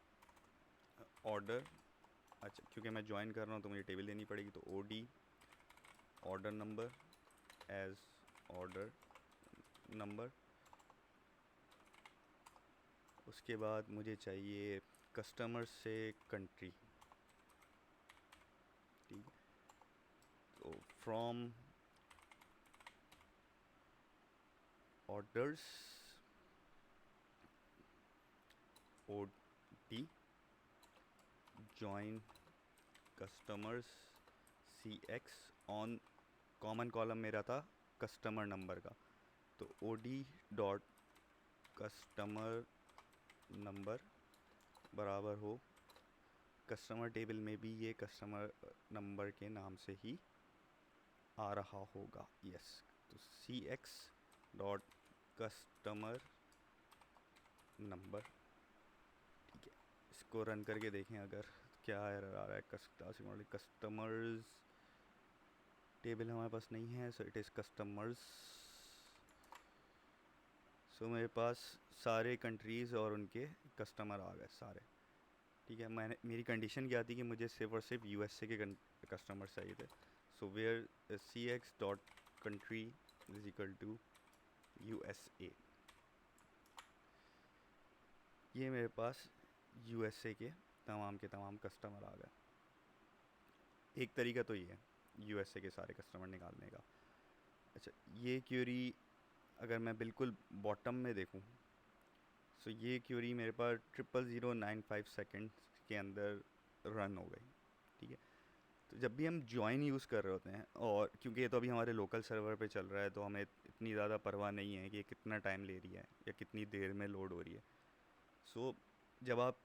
order. अच्छा, क्योंकि मैं ज्वाइन कर रहा हूँ तो मुझे टेबल देनी पड़ेगी, तो O D order number as order number. उसके बाद मुझे चाहिए कस्टमर से कंट्री, ठीक। तो from orders O D join customers C X on common column मेरा था कस्टमर नंबर का, तो O D dot customer number बराबर हो कस्टमर टेबल में भी ये कस्टमर नंबर के नाम से ही आ रहा होगा, यस। तो सी एक्स डॉट कस्टमर नंबर, ठीक है। इसको रन करके देखें अगर क्या एरर आ रहा है। कस्टमर्स टेबल हमारे पास नहीं है, सो इट इज़ कस्टमर्स। सो मेरे पास सारे कंट्रीज़ और उनके कस्टमर आ गए सारे, ठीक है। मैंने मेरी कंडीशन क्या थी कि मुझे सिर्फ और सिर्फ यूएसए के कस्टमर चाहिए थे। So where C X dot country is equal to USA. ये मेरे पास यूएसए के तमाम कस्टमर आ गए। एक तरीका तो ये है यूएसए के सारे कस्टमर निकालने का। अच्छा, ये क्यूरी अगर मैं बिल्कुल बॉटम में देखूं, सो ये क्यूरी मेरे पास 0095 सेकेंड के अंदर रन हो गई, ठीक है। तो जब भी हम ज्वाइन यूज़ कर रहे होते हैं, और क्योंकि ये तो अभी हमारे लोकल सर्वर पे चल रहा है, तो हमें इतनी ज़्यादा परवाह नहीं है कि ये कितना टाइम ले रही है या कितनी देर में लोड हो रही है। सो जब आप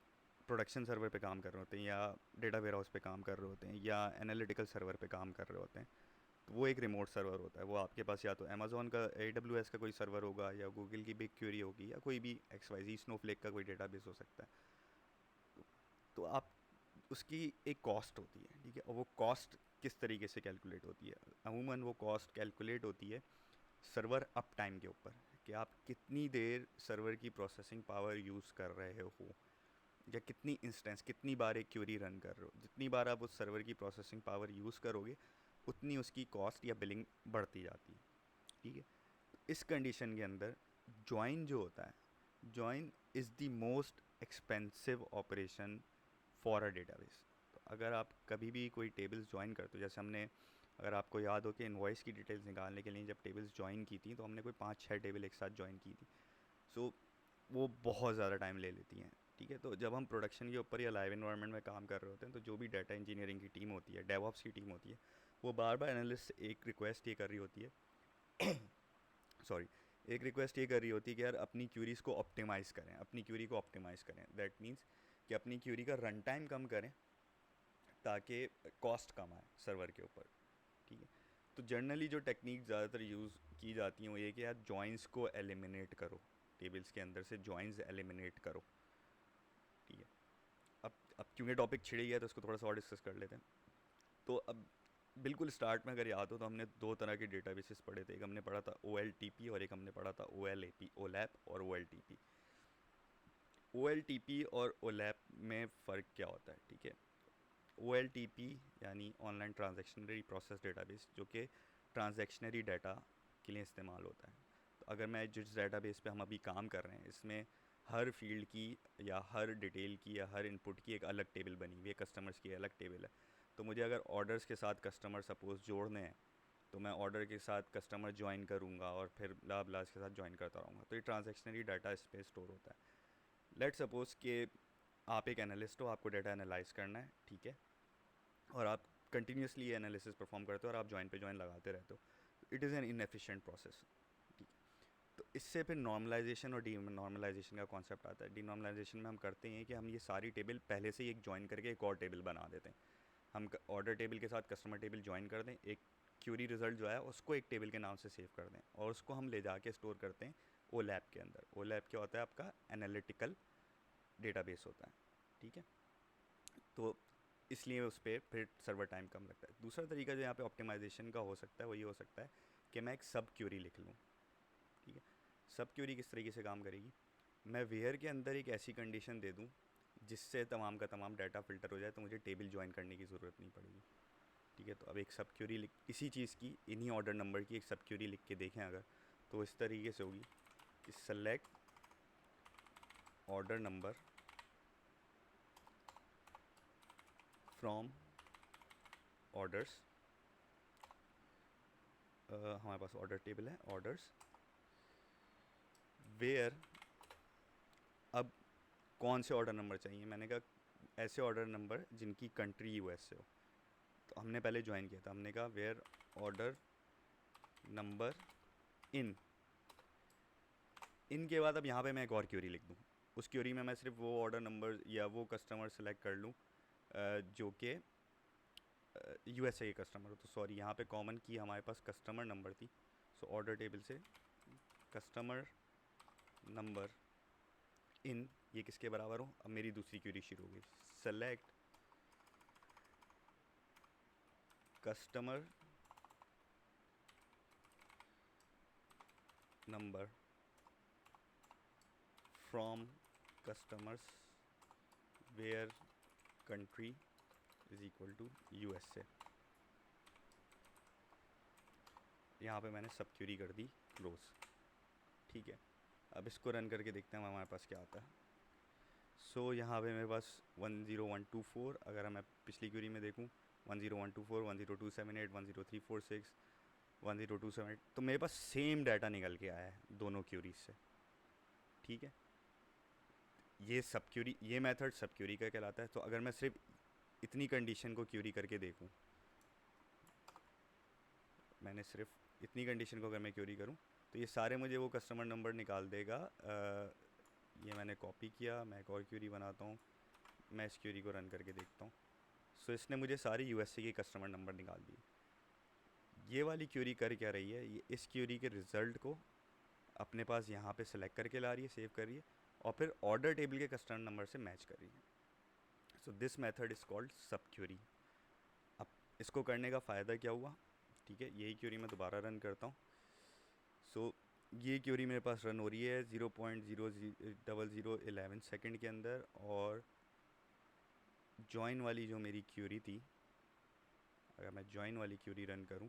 प्रोडक्शन सर्वर पे काम कर रहे होते हैं या डेटा वेयर हाउस पे काम कर रहे होते हैं या एनालिटिकल सर्वर पे काम कर रहे होते हैं, तो वो एक रिमोट सर्वर होता है। वो आपके पास या तो अमेज़ॉन का AWS का कोई सर्वर होगा, या गूगल की बिग क्वेरी होगी, या कोई भी XYZ स्नोफ्लेक का कोई डेटाबेस हो सकता है। तो आप उसकी एक कॉस्ट होती है, ठीक है। और वो कॉस्ट किस तरीके से कैलकुलेट होती है? अमूमन वो कॉस्ट कैलकुलेट होती है सर्वर अप टाइम के ऊपर, कि आप कितनी देर सर्वर की प्रोसेसिंग पावर यूज़ कर रहे हो, या कितनी इंस्टेंस, कितनी बार एक क्यूरी रन कर रहे हो। जितनी बार आप उस सर्वर की प्रोसेसिंग पावर यूज़ करोगे, उतनी उसकी कॉस्ट या बिलिंग बढ़ती जाती है, ठीक है। इस कंडीशन के अंदर ज्वाइन जो होता है, join is the most expensive operation for a database. तो अगर आप कभी भी कोई टेबल्स ज्वाइन करते हो, जैसे हमने, अगर आपको याद हो कि इनवॉइस की डिटेल्स निकालने के लिए जब टेबल्स ज्वाइन की थी, तो हमने कोई 5-6 टेबल एक साथ ज्वाइन की थी। सो वो बहुत ज़्यादा टाइम ले लेती हैं, ठीक है। तो जब हम प्रोडक्शन के ऊपर या लाइव इन्वायरमेंट में काम कर रहे होते हैं, तो जो भी डाटा इंजीनियरिंग की टीम होती है, डेवऑप्स की टीम होती है, वो बार बार एनालिस्ट एक रिक्वेस्ट ये कर रही होती है सॉरी, एक रिक्वेस्ट ये कर रही होती है कि यार अपनी क्यूरीज़ को ऑप्टिमाइज़ करें, अपनी क्यूरी को ऑप्टिमाइज़ करें। दैट मीन्स कि अपनी क्यूरी का रन टाइम कम करें ताकि कॉस्ट कम आए सर्वर के ऊपर, ठीक है। तो जनरली जो टेक्निक ज़्यादातर यूज़ की जाती हैं वो ये कि यार जॉइंस को एलिमिनेट करो, टेबल्स के अंदर से जॉइंस एलिमिनेट करो, ठीक है। अब क्योंकि टॉपिक छिड़ गया तो इसको थोड़ा सा और डिस्कस कर लेते हैं। तो अब बिल्कुल स्टार्ट में अगर याद हो तो हमने दो तरह के डेटाबेसेस पढ़े थे। एक हमने पढ़ा था OLTP और एक हमने पढ़ा था OLAP, OLAP और OLTP। OLTP और OLAP में फ़र्क क्या होता है, ठीक है। OLTP यानी ऑनलाइन ट्रांजैक्शनरी प्रोसेस डेटाबेस, जो कि ट्रांजैक्शनरी डाटा के लिए इस्तेमाल होता है। तो अगर मैं जिस डेटाबेस पे हम अभी काम कर रहे हैं, इसमें हर फील्ड की या हर डिटेल की या हर इनपुट की एक अलग टेबल बनी हुई है, कस्टमर्स की अलग टेबल है। तो मुझे अगर ऑर्डर्स के साथ कस्टमर सपोज़ जोड़ने हैं, तो मैं ऑर्डर के साथ कस्टमर ज्वाइन करूँगा और फिर ब्ला ब्लास के साथ ज्वाइन करता रहूँगा, तो ये ट्रांजैक्शनरी डाटा इस पे स्टोर होता है। लेट सपोज़ कि आप एक एनालिस्ट हो, आपको डाटा एनालाइज करना है, ठीक है, और आप कंटिन्यूसली ये एनालिसिस परफॉर्म करते हो और आप ज्वाइन पे ज्वाइन लगाते रहते हो, it is an inefficient process, ठीक है। तो इससे फिर नॉर्मलाइजेशन और डी नॉर्मलाइजेशन का कॉन्सेप्ट आता है। डी नॉर्मलाइजेशन में हम करते हैं कि हम ये सारी टेबल पहले से ही एक ज्वाइन करके एक और टेबल बना देते हैं। हम ऑर्डर टेबल के साथ कस्टमर टेबल ज्वाइन कर दें, एक क्यूरी रिजल्ट जो है उसको एक टेबल के नाम से सेव कर दें और उसको हम ले जाके स्टोर करते हैं ओ लैब के अंदर। ओ लैब क्या होता है? आपका एनालिटिकल डेटाबेस होता है, ठीक है। तो इसलिए उस पर फिर सर्वर टाइम कम लगता है। दूसरा तरीका जो यहाँ पे ऑप्टिमाइजेशन का हो सकता है वो ये हो सकता है कि मैं एक सब क्यूरी लिख लूँ, ठीक है। सब क्यूरी किस तरीके से काम करेगी? मैं वेयर के अंदर एक ऐसी कंडीशन दे दूँ जिससे तमाम का तमाम डाटा फ़िल्टर हो जाए, तो मुझे टेबल ज्वाइन करने की ज़रूरत नहीं पड़ेगी, ठीक है। तो अब एक सब क्यूरी लिख, इसी चीज़ की, इन्हीं ऑर्डर नंबर की एक सब क्यूरी लिख के देखें अगर, तो इस तरीके से होगी कि select order number from orders, हमारे पास ऑर्डर टेबल है, ऑर्डर्स वेयर, अब कौन से ऑर्डर नंबर चाहिए? मैंने कहा ऐसे ऑर्डर नंबर जिनकी कंट्री यूएस से हो। तो हमने पहले ज्वाइन किया था, हमने कहा वेयर ऑर्डर नंबर इन के बाद अब यहाँ पे मैं एक और क्यूरी लिख दूँ। उस क्यूरी में मैं सिर्फ वो ऑर्डर नंबर या वो कस्टमर सेलेक्ट कर लूँ जो कि यूएसए के कस्टमर हो। तो सॉरी, यहाँ पे कॉमन की हमारे पास कस्टमर नंबर थी, सो ऑर्डर टेबल से कस्टमर नंबर इन ये किसके बराबर हो? अब मेरी दूसरी क्यूरी शुरू हो गई, select customer number from customers where country is equal to USA. यहाँ पे मैंने सब क्यूरी कर दी क्लोज, ठीक है। अब इसको रन करके देखते हैं हमारे पास क्या आता है। सो यहाँ पे मेरे पास 10124, अगर मैं पिछली क्यूरी में देखूँ 10124, 10278, 10346, 10278, तो मेरे पास सेम डाटा निकल के आया है दोनों क्यूरीज से, ठीक है। ये सब क्यूरी, ये मेथड सब क्यूरी का कहलाता है। तो अगर मैं सिर्फ इतनी कंडीशन को क्यूरी करके देखूँ, मैंने सिर्फ इतनी कंडीशन को अगर मैं क्यूरी करूँ, तो ये सारे मुझे वो कस्टमर नंबर निकाल देगा। ये मैंने कॉपी किया, मैं एक और क्यूरी बनाता हूँ, मैं इस क्यूरी को रन करके देखता हूँ। सो इसने मुझे सारे यूएसए के कस्टमर नंबर निकाल दिए। ये वाली क्यूरी कर क्या रही है? ये इस क्यूरी के रिज़ल्ट को अपने पास यहाँ पे सेलेक्ट करके ला रही है, सेव कर रही है, और फिर ऑर्डर टेबल के कस्टमर नंबर से मैच कर रही है। So this method is called सब क्यूरी। अब इसको करने का फ़ायदा क्या हुआ? ठीक है, यही क्यूरी मैं दोबारा रन करता हूँ। सो ये क्यूरी मेरे पास रन हो रही है 0.0011 सेकेंड के अंदर, और जॉइन वाली जो मेरी क्यूरी थी, अगर मैं जॉइन वाली क्यूरी रन करूं,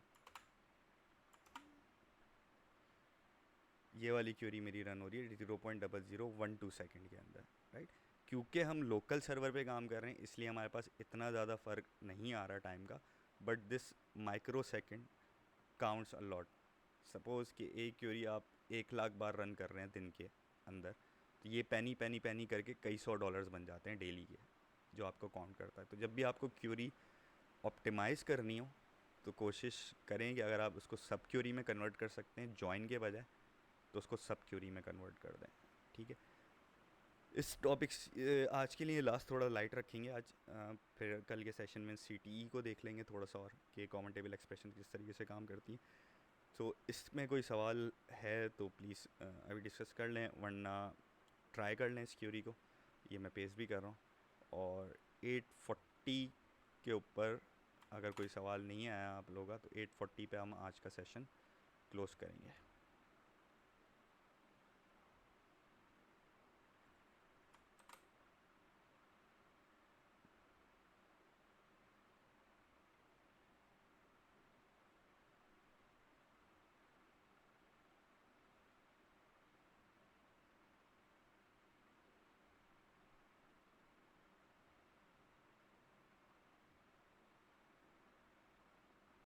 ये वाली क्यूरी मेरी रन हो रही है 0.0012 सेकेंड के अंदर, राइट। क्योंकि हम लोकल सर्वर पे काम कर रहे हैं इसलिए हमारे पास इतना ज़्यादा फ़र्क नहीं आ रहा टाइम का, but this micro second counts a lot. Suppose कि एक क्यूरी आप 1 लाख बार रन कर रहे हैं दिन के अंदर, तो ये पैनी पैनी पैनी करके कई $100 बन जाते हैं डेली के, जो आपको काउंट करता है। तो जब भी आपको क्यूरी ऑप्टिमाइज़ करनी हो तो कोशिश करें कि अगर आप उसको सब क्यूरी में कन्वर्ट कर सकते हैं जॉइन के बजाय, तो उसको सब क्यूरी में कन्वर्ट कर दें, ठीक है। इस टॉपिक आज के लिए लास्ट थोड़ा लाइट रखेंगे आज, फिर कल के सेशन में सीटीई को देख लेंगे थोड़ा सा और, कि कॉमन टेबल एक्सप्रेशन किस तरीके से काम करती हैं। तो इसमें कोई सवाल है तो प्लीज़ अभी डिस्कस कर लें, वरना ट्राई कर लें इस क्यूरी को। ये मैं पेस्ट भी कर रहा हूँ, और 840 के ऊपर अगर कोई सवाल नहीं आया आप लोगों का, तो 840 पे हम आज का सेशन क्लोज़ करेंगे।